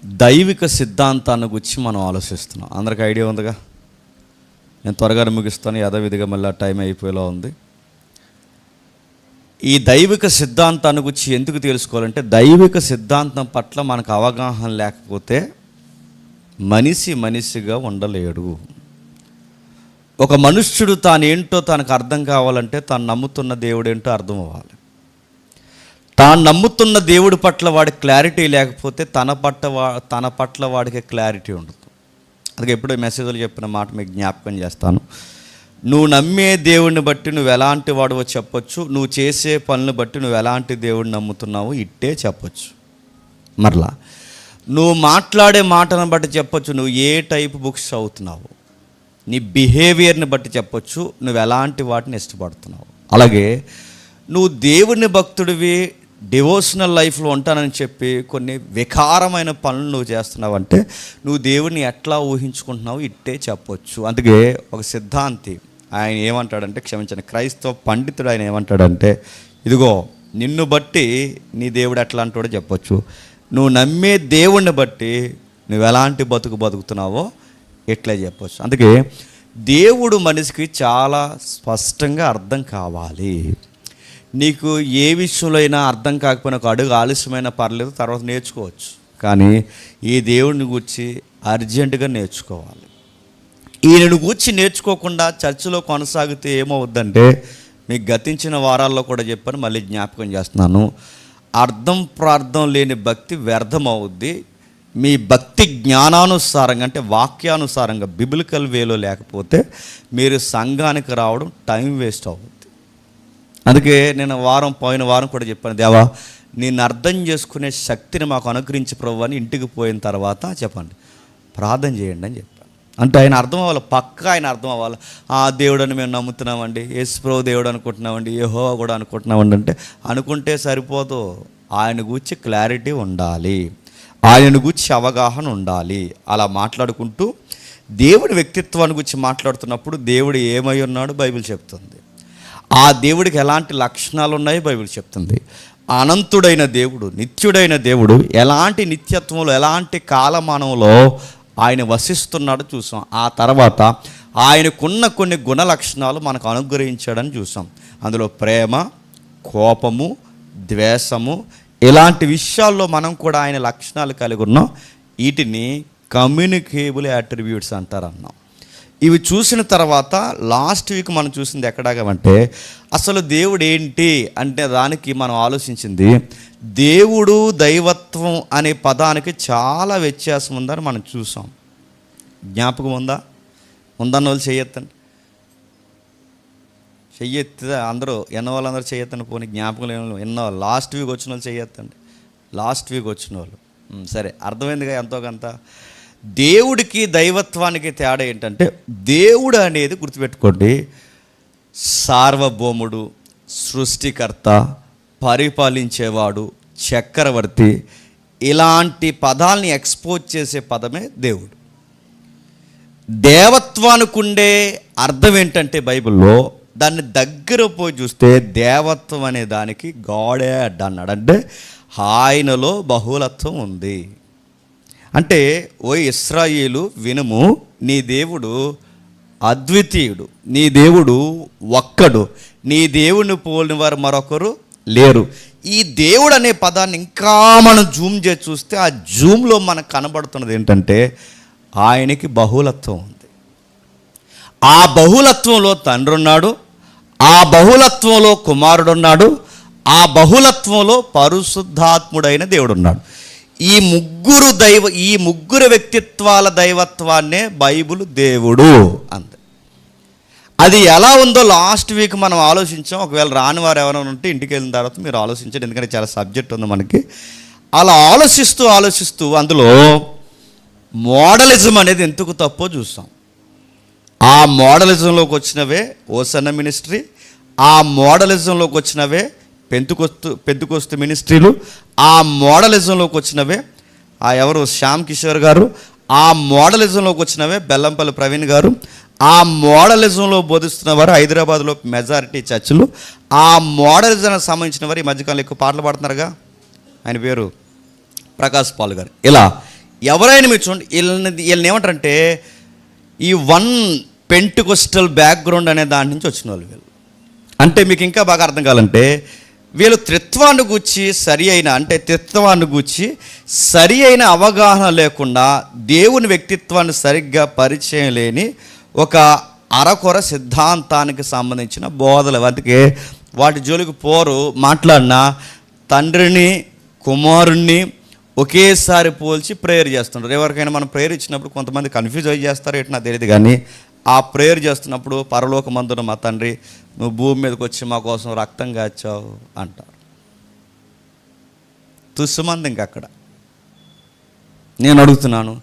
దైవిక సిద్ధాంతాన్ని గురించి మనం ఆలోచిస్తున్నాం. అందరికి ఐడియా ఉందిగా. నేను త్వరగా ముగిస్తాను, యథావిధిగా మళ్ళీ టైం అయిపోయేలా ఉంది. ఈ దైవిక సిద్ధాంతాన్ని గురించి ఎందుకు తెలుసుకోవాలంటే, దైవిక సిద్ధాంతం పట్ల మనకు అవగాహన లేకపోతే మనిషిగా ఉండలేడు. ఒక మనుష్యుడు తానేంటో తనకు అర్థం కావాలంటే తాను నమ్ముతున్న దేవుడు ఏంటో అర్థం అవ్వాలి. తాను నమ్ముతున్న దేవుడి పట్ల వాడికి క్లారిటీ లేకపోతే తన పట్ల వాడికి క్లారిటీ ఉండదు. అందుకే ఎప్పుడో మెసేజ్లో చెప్పిన మాట మీకు జ్ఞాపకం చేస్తాను. నువ్వు నమ్మే దేవుడిని బట్టి నువ్వు ఎలాంటి వాడివో చెప్పొచ్చు, నువ్వు చేసే పనులను బట్టి నువ్వు ఎలాంటి దేవుడిని నమ్ముతున్నావు ఇట్టే చెప్పొచ్చు. మరలా నువ్వు మాట్లాడే మాటను బట్టి చెప్పొచ్చు నువ్వు ఏ టైప్ బుక్స్ చదువుతున్నావు, నీ బిహేవియర్ని బట్టి చెప్పొచ్చు నువ్వు ఎలాంటి వాటిని ఇష్టపడుతున్నావు. అలాగే నువ్వు దేవుని భక్తుడివి, డివోషనల్ లైఫ్లో ఉంటానని చెప్పి కొన్ని వికారమైన పనులు నువ్వు చేస్తున్నావంటే నువ్వు దేవుడిని ఎట్లా ఊహించుకుంటున్నావు ఇట్టే చెప్పొచ్చు. అందుకే ఒక సిద్ధాంతి ఆయన ఏమంటాడంటే, క్షమించండి, క్రైస్తవ పండితుడు ఆయన ఏమంటాడంటే, ఇదిగో నిన్ను బట్టి నీ దేవుడు ఎట్లా అంటాడో చెప్పొచ్చు, నువ్వు నమ్మే దేవుణ్ణి బట్టి నువ్వు ఎలాంటి బతుకుతున్నావో ఎట్లా చెప్పొచ్చు. అందుకే దేవుడు మనిషికి చాలా స్పష్టంగా అర్థం కావాలి. నీకు ఏ విషయంలో అయినా అర్థం కాకపోయినా ఒక అడుగు ఆలస్యమైనా పర్లేదు, తర్వాత నేర్చుకోవచ్చు. కానీ ఈ దేవుడిని గూర్చి అర్జెంటుగా నేర్చుకోవాలి. ఈయనను గూర్చి నేర్చుకోకుండా చర్చిలో కొనసాగితే ఏమవుద్దంటే, మీకు గతించిన వారాల్లో కూడా చెప్పాను, మళ్ళీ జ్ఞాపకం చేస్తున్నాను, అర్థం ప్రార్థం లేని భక్తి వ్యర్థం అవుద్ది. మీ భక్తి జ్ఞానానుసారంగా అంటే వాక్యానుసారంగా బిబిలికల్ వేలో లేకపోతే మీరు సంఘానికి రావడం టైం వేస్ట్ అవుతుంది. అందుకే నేను పోయిన వారం కూడా చెప్పాను, దేవా నేను అర్థం చేసుకునే శక్తిని మాకు అనుగ్రహించి ప్రభు అని ఇంటికి పోయిన తర్వాత చెప్పండి ప్రార్థన చేయండి అని చెప్పాను. అంటే ఆయన అర్థం అవ్వాలి, ఆయన అర్థం అవ్వాలి. ఆ దేవుడని మేము నమ్ముతున్నామండి, యేసు ప్రభు దేవుడు అనుకుంటున్నామండి, యెహోవా కూడా అనుకుంటున్నామండి అంటే అనుకుంటే సరిపోదు. ఆయన గురించి క్లారిటీ ఉండాలి, ఆయన గురించి అవగాహన ఉండాలి. అలా మాట్లాడుకుంటూ దేవుడి వ్యక్తిత్వాన్ని గురించి మాట్లాడుతున్నప్పుడు దేవుడు ఏమై ఉన్నాడు బైబిల్ చెప్తుంది, ఆ దేవుడికి ఎలాంటి లక్షణాలు ఉన్నాయి బైబిల్ చెప్తుంది. అనంతుడైన దేవుడు, నిత్యుడైన దేవుడు ఎలాంటి నిత్యత్వంలో ఎలాంటి కాలమానంలో ఆయన వసిస్తున్నాడు చూసాం. ఆ తర్వాత ఆయనకున్న కొన్ని గుణ లక్షణాలు మనకు అనుగ్రహించాడని చూసాం. అందులో ప్రేమ, కోపము, ద్వేషము, ఇలాంటి విషయాల్లో మనం కూడా ఆయన లక్షణాలు కలిగి ఉన్నాం. వీటిని కమ్యూనికేబుల్ యాట్రిబ్యూట్స్ అంటారన్నాం. ఇవి చూసిన తర్వాత లాస్ట్ వీక్ మనం చూసింది ఎక్కడాగమంటే, అసలు దేవుడు ఏంటి అంటే దానికి మనం ఆలోచించింది, దేవుడు దైవత్వం అనే పదానికి చాలా వ్యత్యాసం ఉందని మనం చూసాం. జ్ఞాపకం ఉందన్న వాళ్ళు చెయ్యొద్దండి, చెయ్యెత్తితే అందరూ ఎన్న వాళ్ళందరూ చెయ్యొద్దండి. పోనీ జ్ఞాపకం ఎన్నో లాస్ట్ వీక్ వచ్చిన వాళ్ళు చెయ్యొద్దండి, లాస్ట్ వీక్ వచ్చిన వాళ్ళు. సరే, అర్థమైందిగా ఎంతో కొంత. దేవుడికి దైవత్వానికి తేడా ఏంటంటే, దేవుడు అనేది గుర్తుపెట్టుకోండి, సార్వభౌముడు, సృష్టికర్త, పరిపాలించేవాడు, చక్రవర్తి, ఇలాంటి పదాలని ఎక్స్పోజ్ చేసే పదమే దేవుడు. దేవత్వానికి ఉండే అర్థం ఏంటంటే బైబిల్లో దాన్ని దగ్గర పోయి చూస్తే దేవత్వం అనే దానికి గాడే అన్నాడు. అంటే ఆయనలో బహుళత్వం ఉంది. అంటే ఓ ఇశ్రాయేలు వినుము, నీ దేవుడు అద్వితీయుడు, నీ దేవుడు ఒక్కడు, నీ దేవుడిని పోలిన వారు మరొకరు లేరు. ఈ దేవుడు అనే పదాన్ని ఇంకా మనం జూమ్ చేసి చూస్తే ఆ జూమ్లో మనకు కనబడుతున్నది ఏంటంటే ఆయనకి బహుళత్వం ఉంది. ఆ బహుళత్వంలో తండ్రి ఉన్నాడు, ఆ బహుళత్వంలో కుమారుడు ఉన్నాడు, ఆ బహుళత్వంలో పరిశుద్ధాత్ముడైన దేవుడు ఉన్నాడు. ఈ ముగ్గురు వ్యక్తిత్వాల దైవత్వాన్నే బైబిల్ దేవుడు అంది. అది ఎలా ఉందో లాస్ట్ వీక్ మనం ఆలోచించాం. ఒకవేళ రాని వారు ఎవరైనా ఉంటే ఇంటికి వెళ్ళిన తర్వాత మీరు ఆలోచించండి, ఎందుకంటే చాలా సబ్జెక్ట్ ఉంది మనకి. అలా ఆలోచిస్తూ అందులో మోడలిజం అనేది ఎందుకు తప్పో చూస్తాం. ఆ మోడలిజంలోకి వచ్చినవే ఓసన్న మినిస్ట్రీ, ఆ మోడలిజంలోకి వచ్చినవే పెంతుకొస్తు మినిస్ట్రీలు, ఆ మోడలిజంలోకి వచ్చినవే ఎవరు శ్యామ్ కిషోర్ గారు, ఆ మోడలిజంలోకి వచ్చినవే బెల్లంపల్లి ప్రవీణ్ గారు, ఆ మోడలిజంలో బోధిస్తున్న వారు హైదరాబాద్లో మెజారిటీ చర్చిలు, ఆ మోడలిజానికి సంబంధించిన వారు ఈ మధ్యకాలంలో ఎక్కువ పాటలు పాడుతున్నారుగా, ఆయన పేరు ప్రకాష్ పాల్ గారు. ఇలా ఎవరైనా మీరు చూడండి, వీళ్ళని ఏమంటారంటే ఈ వన్ పెంటికోస్టల్ బ్యాక్గ్రౌండ్ అనే దాని నుంచి వచ్చిన వాళ్ళు వీళ్ళు. అంటే మీకు ఇంకా బాగా అర్థం కావాలంటే వీళ్ళు త్రిత్వాన్ని గూర్చి సరి అయిన అవగాహన లేకుండా దేవుని వ్యక్తిత్వాన్ని సరిగ్గా పరిచయం లేని ఒక అరకొర సిద్ధాంతానికి సంబంధించిన బోధలు. అందుకే వాటి జోలికి పోరు. మాట్లాడినా తండ్రిని కుమారుణ్ణి ఒకేసారి పోల్చి ప్రేయర్ చేస్తుంటారు. ఎవరికైనా మనం ప్రేయర్ ఇచ్చినప్పుడు కొంతమంది కన్ఫ్యూజ్ అయ్యి చేస్తారో ఏంటి నాకు తెలియదు, కానీ ఆ ప్రేయర్ చేస్తున్నప్పుడు పరలోకమందున మా తండ్రి నువ్వు భూమి మీదకి వచ్చి మా కోసం రక్తం కాచావు అంటారు. తుస్సుమంది ఇంకక్కడ. నేను అడుగుతున్నాను,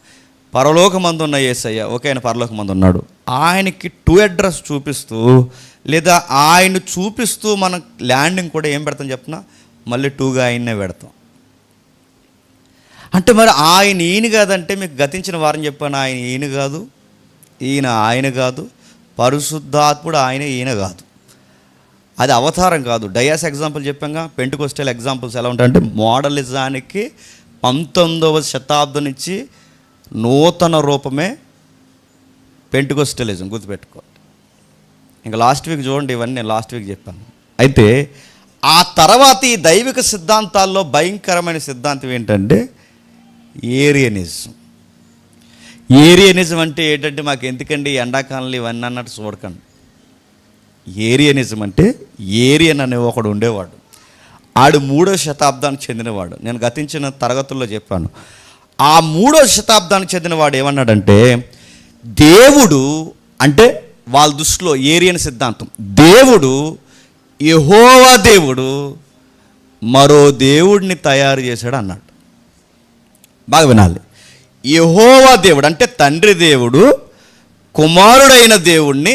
పరలోకమందున్న యేసయ్య ఓకే, ఆయన పరలోకమందు ఉన్నాడు, ఆయనకి టూ అడ్రస్ చూపిస్తూ లేదా ఆయన చూపిస్తూ మనం ల్యాండింగ్ కూడా ఏం పెడతాం చెప్పినా మళ్ళీ టూగా ఆయన్నే పెడతాం. అంటే మరి ఈయన కాదంటే మీకు గతించిన వారిని చెప్పాను, ఈయన కాదు, ఆయన కాదు, పరిశుద్ధాత్ముడు ఈయన కాదు, అది అవతారం కాదు. డయాస్ ఎగ్జాంపుల్ చెప్పాక పెంటికోస్టల్ ఎగ్జాంపుల్స్ ఎలా ఉంటాయంటే మోడలిజానికి 19వ శతాబ్దం నుంచి నూతన రూపమే పెంటికోస్టలిజం, గుర్తుపెట్టుకోండి. ఇంకా లాస్ట్ వీక్ చూడండి, ఇవన్నీ నేను లాస్ట్ వీక్ చెప్పాను. అయితే ఆ తర్వాత ఈ దైవిక సిద్ధాంతాల్లో భయంకరమైన సిద్ధాంతం ఏంటంటే ఏరియనిజం అంటే ఏంటంటే మాకు ఎందుకండి ఎండాకాలంలో ఇవన్నీ అన్నట్టు చూడకండి. ఏరియనిజం అంటే ఏరియన్ అనే ఒకడు ఉండేవాడు, ఆడు 3వ శతాబ్దానికి చెందినవాడు. నేను గతించిన తరగతుల్లో చెప్పాను. ఆ 3వ శతాబ్దానికి చెందినవాడు ఏమన్నాడంటే దేవుడు అంటే వాళ్ళ దృష్టిలో ఏరియన్ సిద్ధాంతం, దేవుడు యెహోవా దేవుడు మరో దేవుడిని తయారు చేశాడు అన్నాడు. బాగా వినాలి. యెహోవా దేవుడు అంటే తండ్రి దేవుడు కుమారుడైన దేవుణ్ణి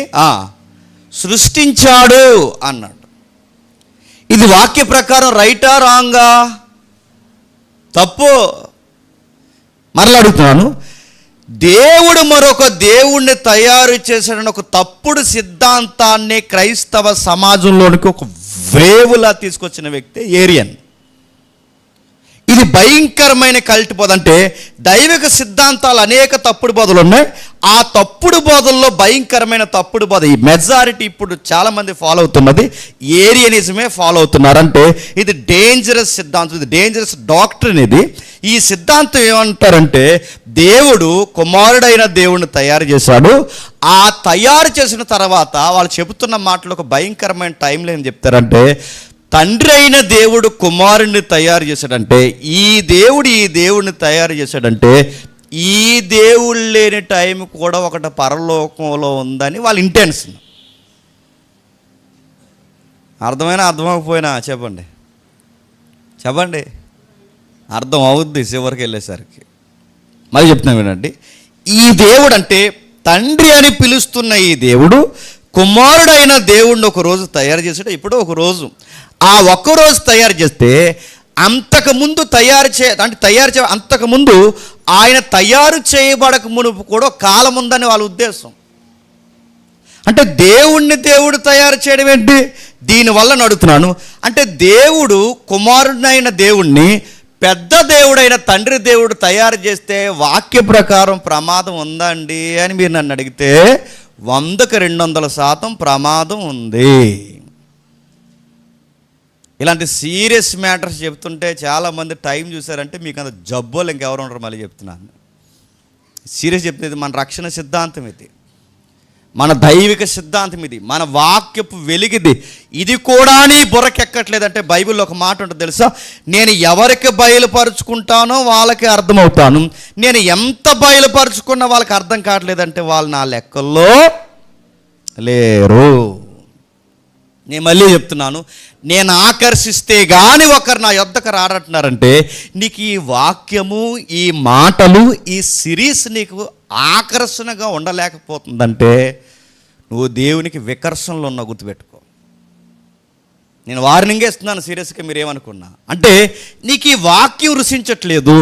సృష్టించాడు అన్నాడు. ఇది వాక్య ప్రకారం రైటా రాంగా? తప్పు. మరలా అడుగుతున్నాను, దేవుడు మరొక దేవుణ్ణి తయారు చేశాడని ఒక తప్పుడు సిద్ధాంతాన్ని క్రైస్తవ సమాజంలోనికి ఒక వేవులా తీసుకొచ్చిన వ్యక్తి ఏరియన్. ఇది భయంకరమైన కల్ట్ బోధ. అంటే దైవిక సిద్ధాంతాలు అనేక తప్పుడు బోధలు ఉన్నాయి, ఆ తప్పుడు బోధల్లో భయంకరమైన తప్పుడు బోధ ఈ మెజారిటీ ఇప్పుడు చాలామంది ఫాలో అవుతున్నది ఏరియనిజమే ఫాలో అవుతున్నారు. అంటే ఇది డేంజరస్ సిద్ధాంతం, ఇది డేంజరస్ డాక్ట్రిన్. ఈ సిద్ధాంతం ఏమంటారంటే దేవుడు కుమారుడైన దేవుడిని తయారు చేశాడు, ఆ తయారు చేసిన తర్వాత వాళ్ళు చెబుతున్న మాటలు ఒక భయంకరమైన టైంలో ఏం చెప్తారంటే తండ్రి అయిన దేవుడు కుమారుణ్ణి తయారు చేశాడంటే ఈ దేవుడిని తయారు చేశాడంటే ఈ దేవుడు లేని టైం కూడా ఒకటి పరలోకంలో ఉందని వాళ్ళ ఇంటెన్షన్. అర్థమైపోయినా చెప్పండి అర్థం అవుద్ది చివరికి వెళ్ళేసరికి. మరి చెప్తున్నా వినండి, ఈ దేవుడు అంటే తండ్రి అని పిలుస్తున్న ఈ దేవుడు కుమారుడైన దేవుడిని ఒకరోజు తయారు చేశాడు. ఇప్పుడు ఒకరోజు ఆ ఒక్కరోజు తయారు చేస్తే అంతకుముందు అంతకుముందు ఆయన తయారు చేయబడక మునుపు కూడా కాలం ఉందని వాళ్ళ ఉద్దేశం. అంటే దేవుడు తయారు చేయడం ఏంటి? దీనివల్ల నడుతున్నాను అంటే దేవుడు కుమారుడైన దేవుణ్ణి పెద్ద దేవుడైన తండ్రి దేవుడు తయారు చేస్తే వాక్య ప్రకారం ప్రమాదం ఉందండి అని మీరు నన్ను అడిగితే 100కి 200% ప్రమాదం ఉంది. ఇలాంటి సీరియస్ మ్యాటర్స్ చెప్తుంటే చాలామంది టైం చూసారంటే మీకు అంత జబ్బోలు ఇంకెవరు ఉండరు. మళ్ళీ చెప్తున్నాను, సీరియస్ చెప్తుంది. మన రక్షణ సిద్ధాంతం ఇది, మన దైవిక సిద్ధాంతం ఇది, మన వాక్యపు వెలిగిది. ఇది కూడా నీ బుర్రకెక్కట్లేదంటే బైబిల్లో ఒక మాట ఉంటుంది తెలుసా, నేను ఎవరికి బయలుపరుచుకుంటానో వాళ్ళకి అర్థమవుతాను, నేను ఎంత బయలుపరుచుకున్నా వాళ్ళకి అర్థం కావట్లేదంటే వాళ్ళు నా లెక్కల్లో లేరు. నేను మళ్ళీ చెప్తున్నాను, నేను ఆకర్షిస్తే కానీ ఒకరు నా యొద్దకు రారంటున్నారంటే నీకు ఈ వాక్యము, ఈ మాటలు, ఈ సిరీస్ నీకు ఆకర్షణగా ఉండలేకపోతుందంటే నువ్వు దేవునికి వికర్షణలో ఉన్న గుర్తుపెట్టుకో. నేను వార్నింగ్ ఇస్తున్నాను సీరియస్గా, మీరేమనుకున్నా. అంటే నీకు ఈ వాక్యం రుచించట్లేదు,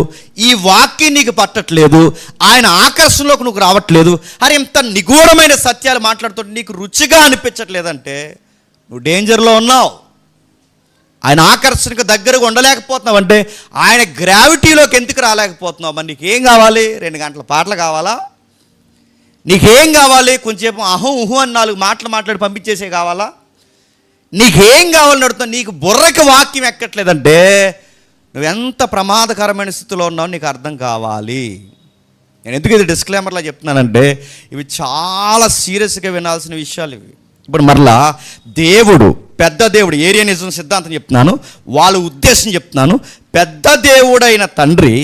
ఈ వాక్యం నీకు పట్టట్లేదు, ఆయన ఆకర్షణలోకి నువ్వు రావట్లేదు, అరే ఇంత నిగూఢమైన సత్యాలు మాట్లాడుతుంటే నీకు రుచిగా అనిపించట్లేదంటే నువ్వు డేంజర్లో ఉన్నావు. ఆయన ఆకర్షణకు దగ్గరగా ఉండలేకపోతున్నావు అంటే ఆయన గ్రావిటీలోకి ఎందుకు రాలేకపోతున్నావు? మరి నీకేం కావాలి? 2 గంటల పాటలు కావాలా? నీకేం కావాలి? కొంచెంసేపు అహం ఊహు అని 4 మాటలు మాట్లాడి పంపించేసే కావాలా? నీకేం కావాలని అడుగుతావు? నీకు బుర్రకి వాక్యం ఎక్కట్లేదంటే నువ్వెంత ప్రమాదకరమైన స్థితిలో ఉన్నావు నీకు అర్థం కావాలి. నేను ఎందుకు ఇది డిస్క్లైమర్లా చెప్తున్నానంటే ఇవి చాలా సీరియస్గా వినాల్సిన విషయాలు ఇవి. ఇప్పుడు మరలా దేవుడు, పెద్ద దేవుడు, ఏరియనిజం సిద్ధాంతం చెప్తున్నాను, వాళ్ళ ఉద్దేశం చెప్తున్నాను. పెద్ద దేవుడైన తండ్రి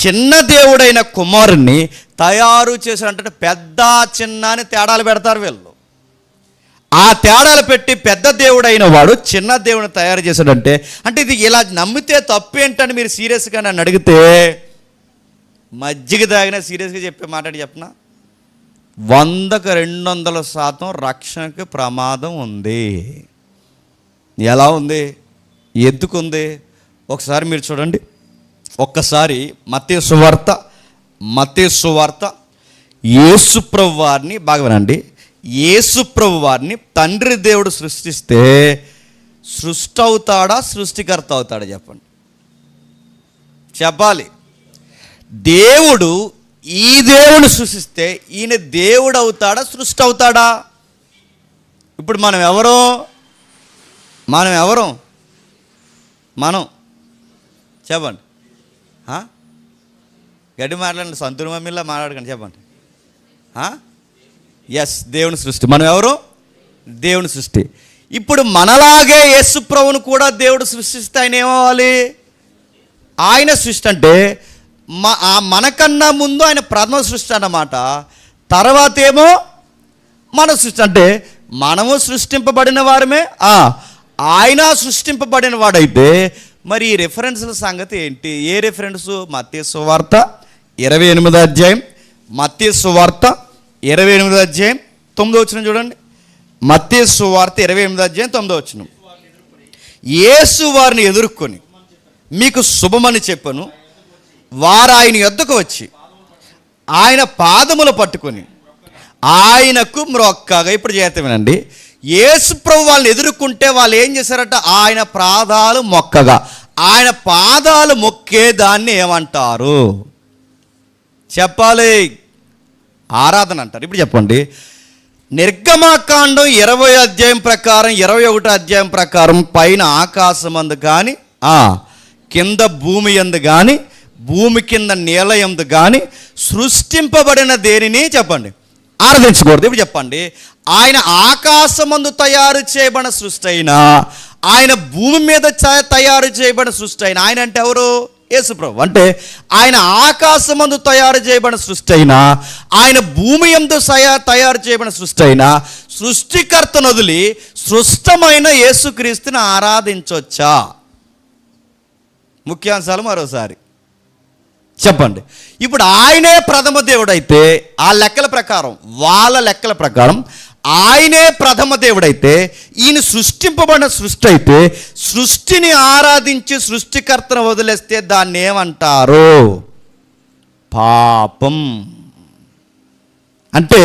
చిన్న దేవుడైన కుమారుణ్ణి తయారు చేశారంటే పెద్ద చిన్న అని తేడాలు పెడతారు వీళ్ళు. ఆ తేడాలు పెట్టి పెద్ద దేవుడైన వాడు చిన్న దేవుడిని తయారు చేశాడంటే అంటే ఇది ఇలా నమ్మితే తప్పేంటని మీరు సీరియస్గా నన్ను అడిగితే మజ్జిగ తాగినా సీరియస్గా చెప్పే మాట చెప్పనా, 100కు 200% రక్షణకు ప్రమాదం ఉంది. ఎలా ఉంది? ఎందుకుంది? ఒకసారి మీరు చూడండి. ఒక్కసారి మత్తయి సువార్త యేసుప్రభు వారిని బాగా వినండి. యేసుప్రభు వారిని తండ్రి దేవుడు సృష్టిస్తే సృష్టి అవుతాడా సృష్టికర్త అవుతాడా చెప్పండి, చెప్పాలి. దేవుడు ఈ దేవుని సృష్టిస్తే ఈయన దేవుడు అవుతాడా సృష్టి అవుతాడా? ఇప్పుడు మనం ఎవరు మనం చెప్పండి. గడ్డి మాట్లాడండి, సంతూరు మమ్మీలా మాట్లాడకండి, చెప్పండి. ఎస్, దేవుని సృష్టి. మనం ఎవరు? దేవుని సృష్టి. ఇప్పుడు మనలాగే యేసు ప్రభువును కూడా దేవుడు సృష్టిస్తే ఆయన ఏమవ్వాలి? ఆయన సృష్టి అంటే మనకన్నా ముందు ఆయన ప్రథమ సృష్టి అన్నమాట. తర్వాత ఏమో మన సృష్టి అంటే మనము సృష్టింపబడిన వారమే, ఆయన సృష్టింపబడిన వాడైతే మరి ఈ రెఫరెన్స్ల సంగతి ఏంటి? ఏ రెఫరెన్సు? మత్తయి సువార్త 28వ అధ్యాయం, మత్తయి సువార్త 28వ అధ్యాయం 9వ వచనం చూడండి. మత్తయి సువార్త 28వ అధ్యాయం 9వ వచనం. యేసు వారిని ఎదుర్కొని మీకు శుభమని చెప్పను, వారు ఆయన యొద్దకు వచ్చి ఆయన పాదములు పట్టుకొని ఆయనకు మ్రొక్కగా. ఇప్పుడు చేతమేనండి, యేసు ప్రభు వాళ్ళని ఎదుర్కొంటే వాళ్ళు ఏం చేశారట? ఆయన పాదాలు మొక్కగా. ఆయన పాదాలు మొక్కే దాన్ని ఏమంటారు చెప్పాలి? ఆరాధన అంటారు. ఇప్పుడు చెప్పండి. నిర్గమాకాండం 20వ అధ్యాయం ప్రకారం 21వ అధ్యాయం ప్రకారం పైన ఆకాశమందు కానీ కింద భూమి యందు కానీ భూమి కింద నేల యందు కానీ సృష్టింపబడిన దేనిని చెప్పండి ఆరాధించకూడదు. ఇప్పుడు చెప్పండి, ఆయన ఆకాశమందు తయారు చేయబడిన సృష్టి అయినా ఆయన భూమి మీద తయారు చేయబడిన సృష్టి అయినా, ఆయన అంటే ఎవరు? యేసుప్రభు. అంటే ఆయన ఆకాశమందు తయారు చేయబడిన సృష్టి అయినా ఆయన భూమి యందు తయారు చేయబడిన సృష్టి అయినా సృష్టికర్తను వదిలి సృష్టమైన యేసుక్రీస్తుని ఆరాధించవచ్చా? ముఖ్యాంశాలు మరోసారి చెప్పండి. ఇప్పుడు ఆయనే ప్రథమ దేవుడైతే ఆ లెక్కల ప్రకారం, వాళ్ళ లెక్కల ప్రకారం ఆయనే ప్రథమ దేవుడైతే ఈయన సృష్టింపబడిన సృష్టి అయితే సృష్టిని ఆరాధించి సృష్టికర్తను వదిలేస్తే దాన్ని ఏమంటారు? పాపం. అంటే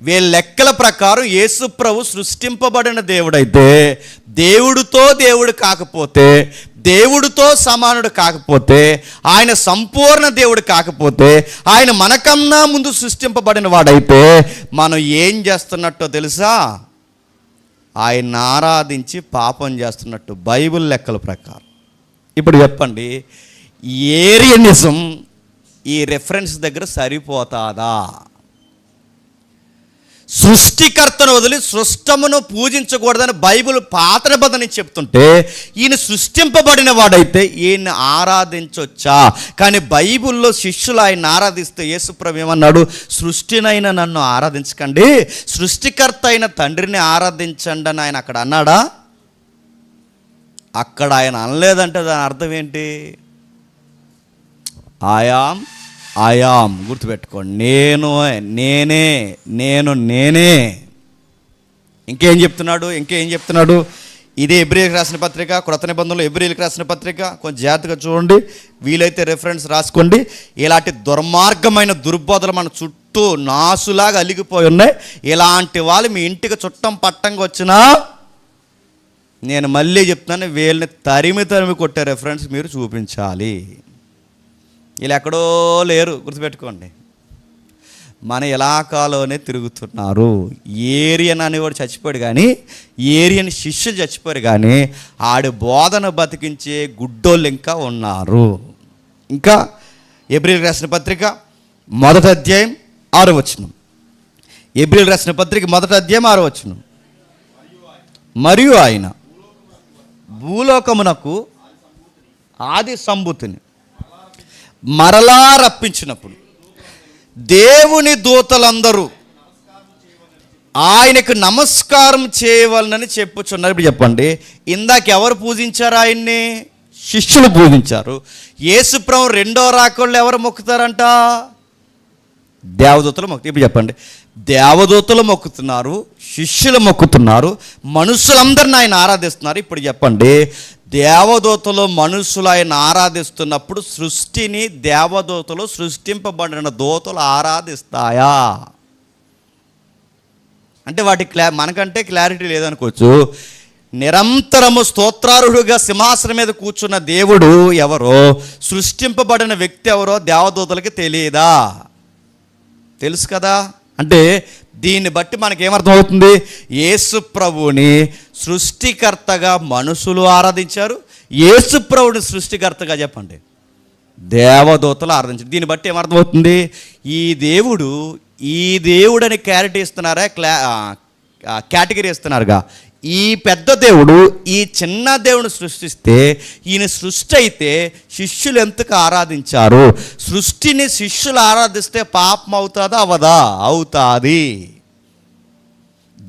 వీళ్ళ లెక్కల ప్రకారం యేసు ప్రభు సృష్టింపబడిన దేవుడైతే దేవుడితో దేవుడు కాకపోతే, దేవుడితో సమానుడు కాకపోతే, ఆయన సంపూర్ణ దేవుడు కాకపోతే, ఆయన మనకన్నా ముందు సృష్టింపబడిన వాడైతే మనం ఏం చేస్తున్నట్టో తెలుసా? ఆయన ఆరాధించి పాపం చేస్తున్నట్టు బైబిల్ లెక్కల ప్రకారం. ఇప్పుడు చెప్పండి, ఏరియనిజం ఈ రెఫరెన్స్ దగ్గర సరిపోతాదా? సృష్టికర్తను వదిలి సృష్టమును పూజించకూడదని బైబిల్ పాత నిబంధన చెప్తుంటే ఈయన సృష్టింపబడిన వాడైతే ఈయన ఆరాధించవచ్చా? కానీ బైబిల్లో శిష్యులు ఆయన ఆరాధిస్తే యేసుప్రభు ఏమన్నాడు? సృష్టినైనా నన్ను ఆరాధించకండి, సృష్టికర్త అయిన తండ్రిని ఆరాధించండి అని ఆయన అక్కడ అన్నాడా? అక్కడ ఆయన అనలేదంటే దాని అర్థం ఏంటి? ఆయాం గుర్తుపెట్టుకోండి. నేనే. ఇంకేం చెప్తున్నాడు? ఇదే హెబ్రీయులకు రాసిన పత్రిక, క్రొత్త నిబంధనలో హెబ్రీయులకు రాసిన పత్రిక, కొంచెం జాగ్రత్తగా చూడండి, వీలైతే రెఫరెన్స్ రాసుకోండి. ఇలాంటి దుర్మార్గమైన దుర్బోధలు మన చుట్టూ నాసులాగా అలిగిపోయి ఉన్నాయి. ఇలాంటి వాళ్ళు మీ ఇంటికి చుట్టం పట్టంగా వచ్చినా నేను మళ్ళీ చెప్తున్నాను, వీళ్ళని తరిమి కొట్టే రెఫరెన్స్ మీరు చూపించాలి. వీళ్ళు ఎక్కడో లేరు, గుర్తుపెట్టుకోండి. మన ఇలాకాలోనే తిరుగుతున్నారు. ఏరియన్ అనేవాడు చచ్చిపోయాడు, కానీ ఏరియన్ శిష్యులు చచ్చిపోయారు, కానీ ఆడి బోధన బతికించే గుడ్డోళ్ళు ఇంకా ఉన్నారు. ఇంకా ఎబ్రిల్ రాసిన పత్రిక 1వ అధ్యాయం 6వ వచనం. ఎబ్రిల్ రాసిన పత్రిక 1వ అధ్యాయం 6వ వచనం. మరియు ఆయన భూలోకమునకు ఆది సంభూతిని మరలా రప్పించినప్పుడు దేవుని దూతలందరూ ఆయనకు నమస్కారం చేయవలనని చెప్పుచున్నారు. ఇప్పుడు చెప్పండి, ఇందాక ఎవరు పూజించారు ఆయన్ని? శిష్యులు పూజించారు. యేసుప్రభు రెండో రాకళ్ళు ఎవరు మొక్కుతారంట? దేవదూతలు మొక్కు. ఇప్పుడు చెప్పండి, దేవదూతలు మొక్కుతున్నారు, శిష్యులు మొక్కుతున్నారు, మనుషులందరిని ఆయన ఆరాధిస్తున్నారు. ఇప్పుడు చెప్పండి, దేవదూతలు మనుషులు ఆయన ఆరాధిస్తున్నప్పుడు సృష్టిని దేవదూతలు, సృష్టింపబడిన దూతలు ఆరాధిస్తాయా? అంటే వాటి మనకంటే క్లారిటీ లేదనుకోవచ్చు. నిరంతరము స్తోత్రారుడుగా సింహాసనం మీద కూర్చున్న దేవుడు ఎవరో, సృష్టింపబడిన వ్యక్తి ఎవరో దేవదూతలకి తెలియదా? తెలుసు కదా. అంటే దీన్ని బట్టి మనకేమర్థమవుతుంది? యేసు ప్రభువుని సృష్టికర్తగా మనుషులు ఆరాధించారు, యేసు ప్రభువుని సృష్టికర్తగా చెప్పండి దేవదూతలు ఆరాధించారు. దీన్ని బట్టి ఏమర్థమవుతుంది? ఈ దేవుడు అని క్లారిటీ ఇస్తున్నారా, కేటగిరీ ఇస్తున్నారుగా. ఈ పెద్ద దేవుడు ఈ చిన్న దేవుని సృష్టిస్తే, ఈయన సృష్టి అయితే శిష్యులు ఎంతకు ఆరాధించారు? సృష్టిని శిష్యులు ఆరాధిస్తే పాపం అవుతుందా అవదా? అవుతుంది.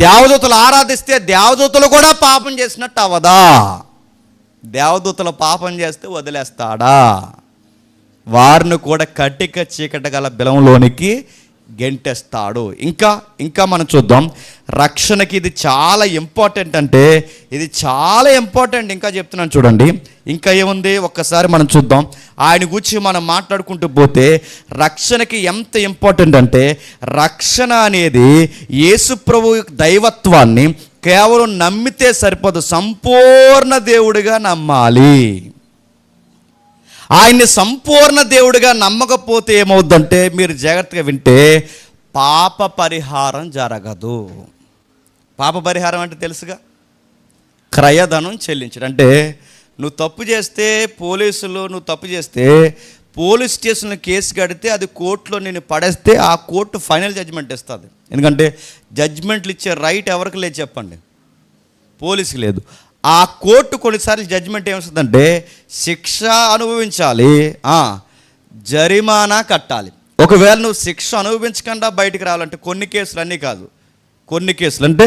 దేవదూతలు ఆరాధిస్తే దేవదూతలు కూడా పాపం చేసినట్టు అవదా? దేవదూతలు పాపం చేస్తే వదిలేస్తాడా? వారిని కూడా కటిక చీకటి గల బిలంలోనికి గెంటేస్తాడు. ఇంకా మనం చూద్దాం. రక్షణకి ఇది చాలా ఇంపార్టెంట్, అంటే ఇది చాలా ఇంపార్టెంట్. ఇంకా చెప్తున్నాను చూడండి, ఇంకా ఏముంది ఒక్కసారి మనం చూద్దాం. ఆయన గురించి మనం మాట్లాడుకుంటూ పోతే రక్షణకి ఎంత ఇంపార్టెంట్ అంటే, రక్షణ అనేది యేసుప్రభు దైవత్వాన్ని కేవలం నమ్మితే సరిపోదు, సంపూర్ణ దేవుడిగా నమ్మాలి. ఆయన్ని సంపూర్ణ దేవుడిగా నమ్మకపోతే ఏమవుద్దంటే, మీరు జాగ్రత్తగా వింటే, పాప పరిహారం జరగదు. పాప పరిహారం అంటే తెలుసుగా, క్రయధనం చెల్లించడం. అంటే నువ్వు తప్పు చేస్తే పోలీస్ స్టేషన్లో కేసు కడితే అది కోర్టులో నేను పడేస్తే ఆ కోర్టు ఫైనల్ జడ్జిమెంట్ ఇస్తుంది. ఎందుకంటే జడ్జిమెంట్లు ఇచ్చే రైట్ ఎవరికి లేదు చెప్పండి? పోలీసుకి లేదు. ఆ కోర్టు కొన్నిసార్లు జడ్జిమెంట్ ఏమొస్తుందంటే, శిక్ష అనుభవించాలి, జరిమానా కట్టాలి. ఒకవేళ నువ్వు శిక్ష అనుభవించకుండా బయటికి రావాలంటే, కొన్ని కేసులు, అన్నీ కాదు, కొన్ని కేసులు అంటే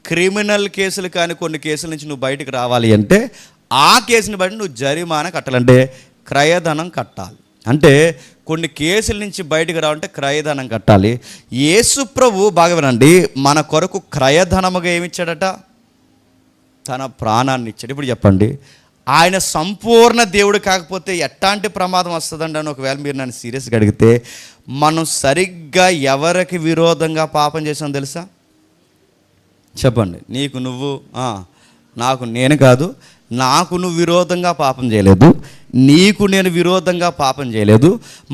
క్రిమినల్ కేసులు, కానీ కొన్ని కేసుల నుంచి నువ్వు బయటికి రావాలి అంటే ఆ కేసుని బట్టి నువ్వు జరిమానా కట్టాలంటే క్రయధనం కట్టాలి. అంటే కొన్ని కేసుల నుంచి బయటికి రావాలంటే క్రయధనం కట్టాలి. యేసు ప్రభు బాగా వినండి, మన కొరకు క్రయధనముగా ఏమిచ్చాడట? తన ప్రాణాన్ని ఇచ్చాడు. ఇప్పుడు చెప్పండి, ఆయన సంపూర్ణ దేవుడు కాకపోతే ఎట్లాంటి ప్రమాదం వస్తుందండి అని ఒకవేళ మీరు నన్ను సీరియస్గా అడిగితే, మనం సరిగ్గా ఎవరికి విరోధంగా పాపం చేసాం తెలుసా? చెప్పండి. నీకు నువ్వు, నాకు నేను కాదు, నాకు నువ్వు విరోధంగా పాపం చేయలేదు, నీకు నేను విరోధంగా పాపం చేయలేదు.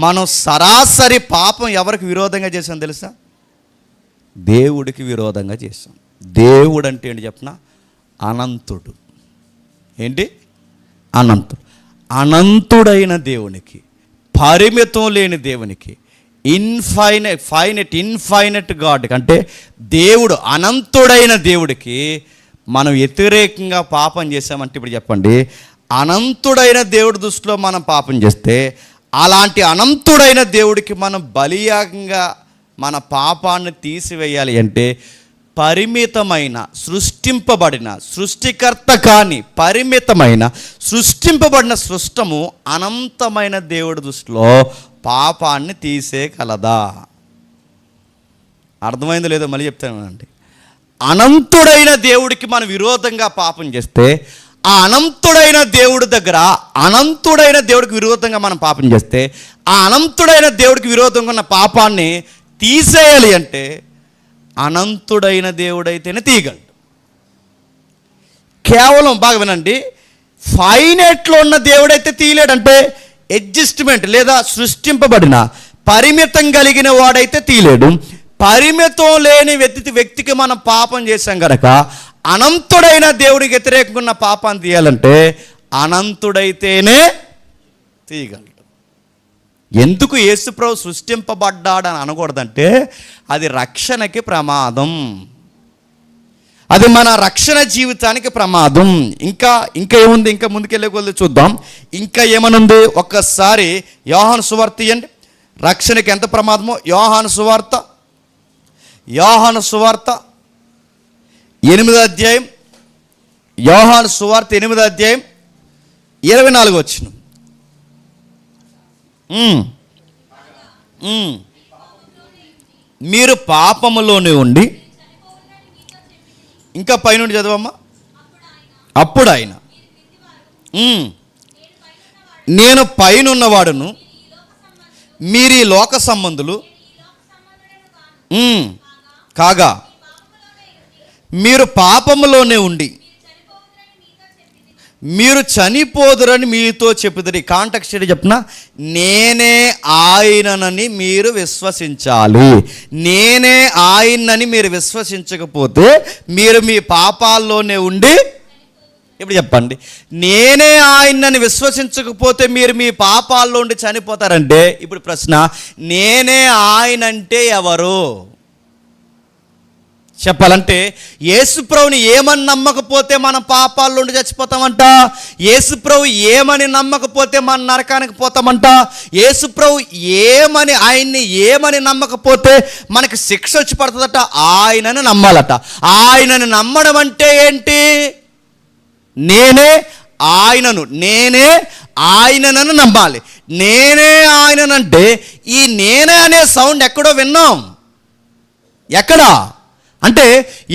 మనం సరాసరి పాపం ఎవరికి విరోధంగా చేసాం తెలుసా? దేవుడికి విరోధంగా చేసాం. దేవుడు అంటే ఏంటి చెప్పనా? అనంతుడు. ఏంటి? అనంతుడు. అనంతుడైన దేవునికి, పరిమితం లేని దేవునికి, ఇన్ఫైనెట్ గాడ్ అంటే దేవుడు, అనంతుడైన దేవుడికి మనం వ్యతిరేకంగా పాపం చేసామంటే, ఇప్పుడు చెప్పండి, అనంతుడైన దేవుడి దృష్టిలో మనం పాపం చేస్తే, అలాంటి అనంతుడైన దేవుడికి మనం బలియాగంగా మన పాపాన్ని తీసివేయాలి అంటే, పరిమితమైన, సృష్టింపబడిన, సృష్టికర్త కాని పరిమితమైన, సృష్టింపబడిన సృష్టము అనంతమైన దేవుడి దృష్టిలో పాపాన్ని తీసేయగలదా? అర్థమైందో లేదో మళ్ళీ చెప్తానండి. అనంతుడైన దేవుడికి మనం విరోధంగా పాపం చేస్తే, ఆ అనంతుడైన దేవుడి దగ్గర, అనంతుడైన దేవుడికి విరోధంగా మనం పాపం చేస్తే, ఆ అనంతుడైన దేవుడికి విరోధంగా ఉన్న పాపాన్ని తీసేయాలి అంటే అనంతుడైన దేవుడైతేనే తీయగలడు. కేవలం బాగా వినండి, ఫైనైట్లో ఉన్న దేవుడైతే తీయలేడంటే అడ్జస్ట్మెంట్ లేదా సృష్టింపబడిన పరిమితం కలిగిన వాడైతే తీయలేడు. పరిమితం లేని వ్యక్తికి మనం పాపం చేశాం కనుక అనంతుడైన దేవుడికి వ్యతిరేకంగా ఉన్న పాపాన్ని తీయాలంటే అనంతుడైతేనే తీయగలడు. ఎందుకు యేసుప్రభు సృష్టింపబడ్డాడని అనకూడదంటే అది రక్షణకి ప్రమాదం, అది మన రక్షణ జీవితానికి ప్రమాదం. ఇంకా ఏముంది, ఇంకా ముందుకెళ్ళే కొద్ది చూద్దాం. ఇంకా ఏమనుంది ఒక్కసారి యోహాను సువార్త ఇయ్యండి. రక్షణకి ఎంత ప్రమాదమో యోహాను సువార్త 8వ అధ్యాయం, యోహాను సువార్త 8వ అధ్యాయం 24 వచనం. మీరు పాపములోనే ఉండి, ఇంకా పైనుండి చదవమ్మా. అప్పుడు ఆయన నేను పైనున్నవాడును, మీరు ఈ లోక సంబంధులు కాగా మీరు పాపములోనే ఉండి మీరు చనిపోదురని మీతో చెప్పుదురు. కాంటెక్స్ట్ ఏంటి చెప్పిన, నేనే ఆయననని మీరు విశ్వసించాలి. నేనే ఆయనని మీరు విశ్వసించకపోతే మీరు మీ పాపాల్లోనే ఉండి, ఇప్పుడు చెప్పండి, నేనే ఆయనని విశ్వసించకపోతే మీరు మీ పాపాల్లో ఉండి చనిపోతారంటే ఇప్పుడు ప్రశ్న, నేనే ఆయన అంటే ఎవరు చెప్పాలంటే? యేసుప్రభుని ఏమని నమ్మకపోతే మన పాపాల్లో ఉండి చచ్చిపోతామంట. యేసుప్రభు ఏమని నమ్మకపోతే మన నరకానికి పోతామంట. యేసుప్రభు ఆయన్ని ఏమని నమ్మకపోతే మనకి శిక్ష వచ్చి పడుతుందట. ఆయనని నమ్మాలట. ఆయనని నమ్మడం అంటే ఏంటి? నేనే ఆయనను నమ్మాలి. నేనే ఆయననంటే ఈ నేనే అనే సౌండ్ ఎక్కడో విన్నాం. ఎక్కడా అంటే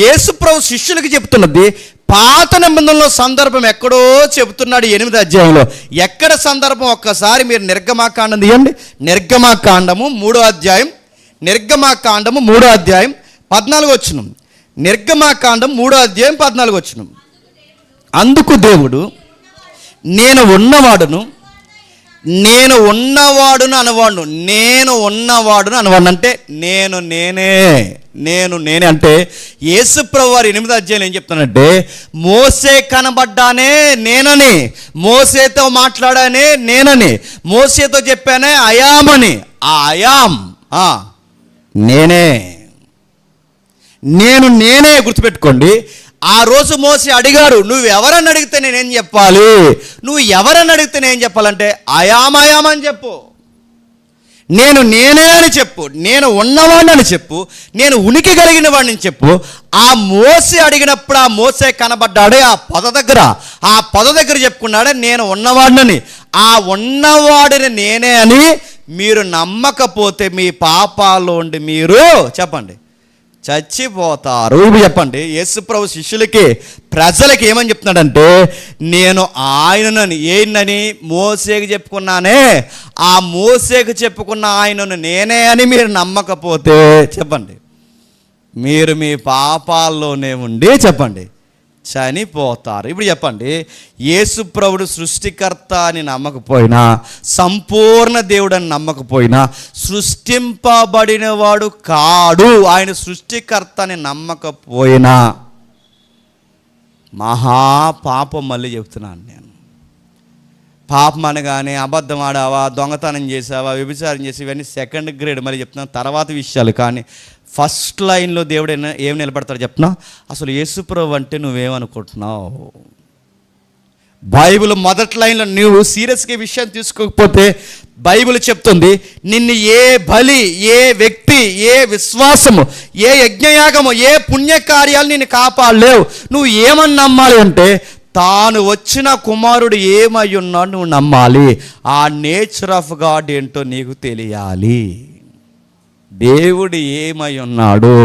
యేసుప్రభు శిష్యులకి చెప్తున్నది పాత నిబంధనలో సందర్భం ఎక్కడో చెబుతున్నాడు 8వ అధ్యాయంలో. ఎక్కడ సందర్భం ఒక్కసారి మీరు నిర్గమాకాండం తీయండి. నిర్గమాకాండము 3వ అధ్యాయం 14 వచనం. నిర్గమాకాండం 3వ అధ్యాయం 14 వచనం. అందుకు దేవుడు నేను ఉన్నవాడును అనవాడును. నేను ఉన్నవాడును అనవాడు అంటే నేనే అంటే యేసుప్రభు వారు 8వ అధ్యాయం ఏం చెప్తానంటే, మోసే కనబడ్డానే నేనని, మోసేతో మాట్లాడానే నేనని, మోసేతో చెప్పానే అయామని. ఆ అయాం నేనే గుర్తుపెట్టుకోండి. ఆ రోజు మోసే అడిగాడు, నువ్వు ఎవరని అడిగితే నేనేం చెప్పాలి? నువ్వు ఎవరని అడిగితే నేనేం చెప్పాలంటే అయామని చెప్పు. నేనే అని చెప్పు. నేను ఉన్నవాడిని అని చెప్పు. నేను ఉనికి కలిగిన వాడిని చెప్పు. ఆ మోసే అడిగినప్పుడు ఆ మోసే కనబడ్డాడే ఆ పొద దగ్గర చెప్పుకున్నాడే నేను ఉన్నవాడిని. ఆ ఉన్నవాడిని నేనే అని మీరు నమ్మకపోతే మీ పాపాల్లో ఉండి మీరు చెప్పండి చచ్చిపోతారు. చెప్పండి, యేసుప్రభు శిష్యులకి ప్రజలకి ఏమని చెప్తున్నాడంటే, నేను ఆయనని ఏంటని మోసేకి చెప్పుకున్నానే, ఆ మోసేకి చెప్పుకున్న ఆయనను నేనే అని మీరు నమ్మకపోతే చెప్పండి మీరు మీ పాపాల్లోనే ఉండి చెప్పండి చనిపోతారు. ఇప్పుడు చెప్పండి, యేసుప్రభుడు సృష్టికర్త అని నమ్మకపోయినా, సంపూర్ణ దేవుడని నమ్మకపోయినా, సృష్టింపబడిన వాడు కాడు ఆయన సృష్టికర్త అని నమ్మకపోయినా మహాపాపం. మళ్ళీ చెప్తున్నాను నేను, పాపం అనగానే అబద్ధం ఆడావా, దొంగతనం చేసావా, వ్యభిచారం చేసి ఇవన్నీ సెకండ్ గ్రేడ్. మళ్ళీ చెప్తున్నాను తర్వాత విషయాలు. కానీ ఫస్ట్ లైన్లో దేవుడు ఏం నిలబడతాడు చెప్తున్నా, అసలు యేసుప్రభు అంటే నువ్వేమనుకుంటున్నావు? బైబిల్ మొదటి లైన్లో నువ్వు సీరియస్గా విషయం తీసుకోకపోతే బైబిల్ చెప్తుంది, నిన్ను ఏ బలి, ఏ వ్యక్తి, ఏ విశ్వాసము, ఏ యజ్ఞయాగము, ఏ పుణ్యకార్యాలు నిన్ను కాపాడలేవు. నువ్వు ఏమని నమ్మాలి అంటే, తాను వచ్చిన కుమారుడు ఏమై ఉన్నాడు నువ్వు నమ్మాలి. ఆ నేచర్ ఆఫ్ గాడ్ ఏంటో నీకు తెలియాలి. దేవుడు ఏమై ఉన్నాడు?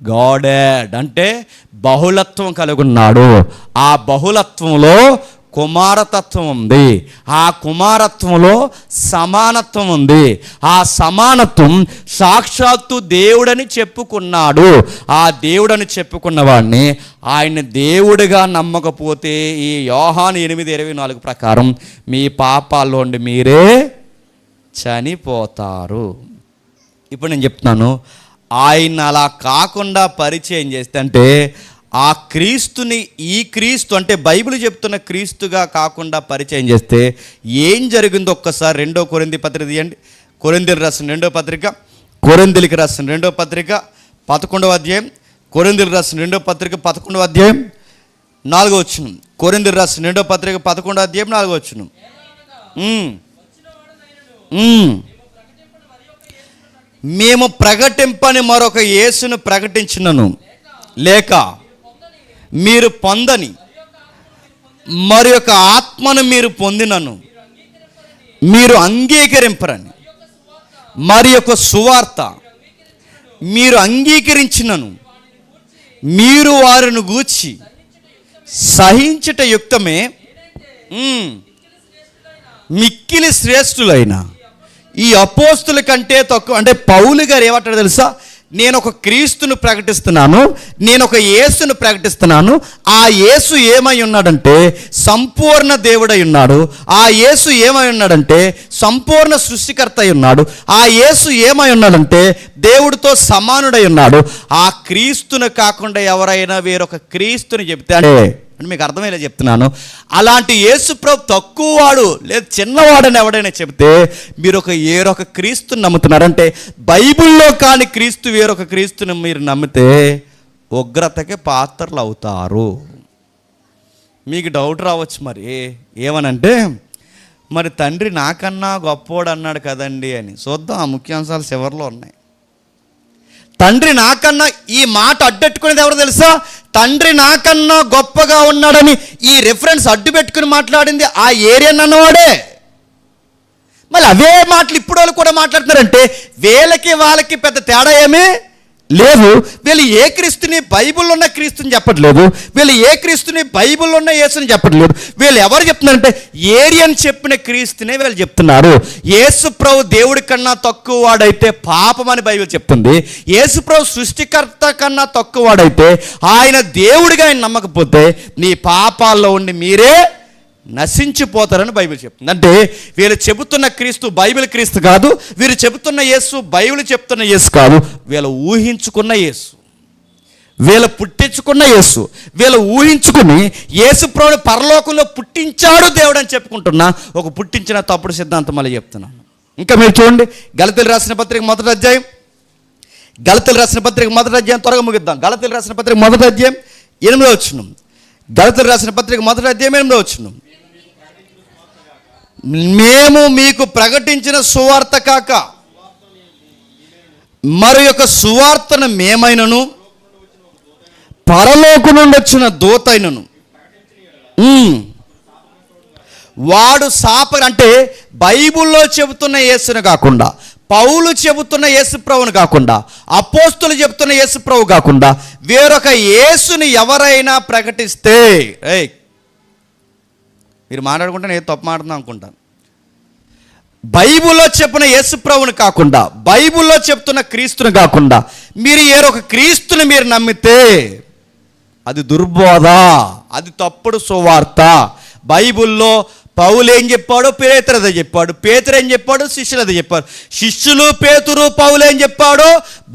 గాడెడ్ అంటే బహుళత్వం కలిగి ఉన్నాడు. ఆ బహుళత్వంలో కుమారతత్వం ఉంది. ఆ కుమారత్వంలో సమానత్వం ఉంది. ఆ సమానత్వం సాక్షాత్తు దేవుడని చెప్పుకున్నాడు. ఆ దేవుడని చెప్పుకున్న వాడిని ఆయన దేవుడిగా నమ్మకపోతే ఈ యోహాను 8:24 ప్రకారం మీ పాపాల్లో ఉండి మీరే చనిపోతారు. ఇప్పుడు నేను చెప్తున్నాను, ఆయన అలా కాకుండా పరిచయం చేస్తే, అంటే ఆ క్రీస్తుని ఈ క్రీస్తు అంటే బైబిల్ చెప్తున్న క్రీస్తుగా కాకుండా పరిచయం చేస్తే ఏం జరిగిందో ఒక్కసారి 2 కొరింథీ పత్రిక తీయండి. కొరింథీయులకు రాసిన 2వ పత్రిక, కొరింథీయులకు రాసిన 2వ పత్రిక 11వ అధ్యాయం, కొరింథీయులకు రాసిన 2వ పత్రిక 11వ అధ్యాయం 4వ వచనం. కొరింథీయులకు రాసిన 2వ పత్రిక 11వ అధ్యాయం 4వ వచనం. మేము ప్రకటింపని మరొక యేసును ప్రకటించినను, లేక మీరు పొందని మరి యొక్క ఆత్మను మీరు పొందినను మీరు అంగీకరింపరని మరి యొక్క సువార్త మీరు అంగీకరించినను మీరు వారిని గూర్చి సహించుట యుక్తమే మిక్కిలి శ్రేష్ఠులైన ఈ అపోస్తుల కంటే తక్కువ. అంటే పౌలు గారు ఏమంటాడు తెలుసా? నేను ఒక క్రీస్తును ప్రకటిస్తున్నాను, నేను ఒక యేసును ప్రకటిస్తున్నాను. ఆ యేసు ఏమై ఉన్నాడంటే సంపూర్ణ దేవుడై ఉన్నాడు. ఆ యేసు ఏమై ఉన్నాడంటే సంపూర్ణ సృష్టికర్త అయి ఉన్నాడు. ఆ యేసు ఏమై ఉన్నాడంటే దేవుడితో సమానుడై ఉన్నాడు. ఆ క్రీస్తును కాకుండా ఎవరైనా వేరొక క్రీస్తుని చెప్తే అంటే మీకు అర్థమయ్యేలా చెప్తున్నాను, అలాంటి యేసు ప్రభు తక్కువ వాడు లేదు చిన్నవాడని ఎవడైనా చెబితే మీరు వేరొక క్రీస్తుని నమ్ముతున్నారంటే బైబిల్లో కాని క్రీస్తు వేరొక క్రీస్తుని మీరు నమ్మితే ఉగ్రతకి పాత్రలు అవుతారు. మీకు డౌట్ రావచ్చు, మరి ఏమనంటే మరి తండ్రి నాకన్నా గొప్పోడు అన్నాడు కదండి అని. చూద్దాం, ఆ ముఖ్యాంశాలు చివరిలో ఉన్నాయి. తండ్రి నాకన్నా, ఈ మాట అడ్డెట్టుకునేది ఎవరు తెలుసా? తండ్రి నాకన్నా గొప్పగా ఉన్నాడని ఈ రెఫరెన్స్ అడ్డు పెట్టుకుని మాట్లాడింది ఆ ఏరియన్ అన్నవాడే. మళ్ళీ అవే మాటలు ఇప్పుడు వాళ్ళు కూడా మాట్లాడుతున్నారంటే వీళ్ళకి వాళ్ళకి పెద్ద తేడా ఏమీ లేదు. వీళ్ళు ఏ క్రీస్తుని బైబిల్లో ఉన్న క్రీస్తుని చెప్పట్లేదు, వీళ్ళు ఏ క్రీస్తుని బైబిల్లో ఉన్న యేసుని చెప్పట్లేదు. వీళ్ళు ఎవరు చెప్తున్నారంటే ఏరియన్ చెప్పిన క్రీస్తునే వీళ్ళు చెప్తున్నారు. యేసు ప్రభు దేవుడి కన్నా తక్కువ వాడైతే పాపం అని బైబిల్ చెప్తుంది. యేసు ప్రభు సృష్టికర్త కన్నా తక్కువ వాడైతే ఆయన దేవుడిగా ఆయన నమ్మకపోతే నీ పాపాల్లో ఉండి మీరే నశించిపోతారని బైబిల్ చెప్తుంది. అంటే వీళ్ళు చెబుతున్న క్రీస్తు బైబిల్ క్రీస్తు కాదు, వీరు చెబుతున్న యేసు బైబిల్ చెప్తున్న యేసు కాదు. వీళ్ళు ఊహించుకున్న యేసు, వీళ్ళు పుట్టించుకున్న యేసు, వీళ్ళు ఊహించుకుని యేసు ప్రభువుని పరలోకంలో పుట్టించాడు దేవుడు అని చెప్పుకుంటున్నా ఒక పుట్టించిన తప్పుడు సిద్ధాంతం మళ్ళీ చెప్తున్నాను. ఇంకా మీరు చూడండి, గలతీయులకు రాసిన పత్రిక 1వ అధ్యాయం, గలతీయులకు రాసిన పత్రిక 1వ అధ్యాయం త్వరగా ముగిద్దాం. గలతీయులకు రాసిన పత్రిక 1వ అధ్యాయం 8వ వచనం. గలతీయులకు రాసిన పత్రిక 1వ అధ్యాయం 8వ వచనం. మేము మీకు ప్రకటించిన సువార్త కాక మరి యొక్క సువార్తను మేమైనను పరలోకం నుండి వచ్చిన దూతైనను వాడు అంటే బైబిల్లో చెబుతున్న యేసును కాకుండా, పౌలు చెబుతున్న యేసు ప్రభువును కాకుండా, అపోస్తులు చెబుతున్న యేసు ప్రభు కాకుండా వేరొక యేసుని ఎవరైనా ప్రకటిస్తే, మీరు మాట్లాడుకుంటే నేను తప్పు మాట్లాడుతున్నాను అనుకుంటాను. బైబిల్లో చెప్పిన యేసు ప్రభువుని కాకుండా, బైబిల్లో చెప్తున్న క్రీస్తుని కాకుండా మీరు వేరొక క్రీస్తుని మీరు నమ్మితే అది దుర్బోధ, అది తప్పుడు సువార్త. బైబిల్లో పౌలు ఏం చెప్పాడో పేతురు అదే చెప్పాడు, పేతురు ఏం చెప్పాడు శిష్యులు అదే చెప్పారు. శిష్యులు పేతురు పౌలు ఏం చెప్పాడో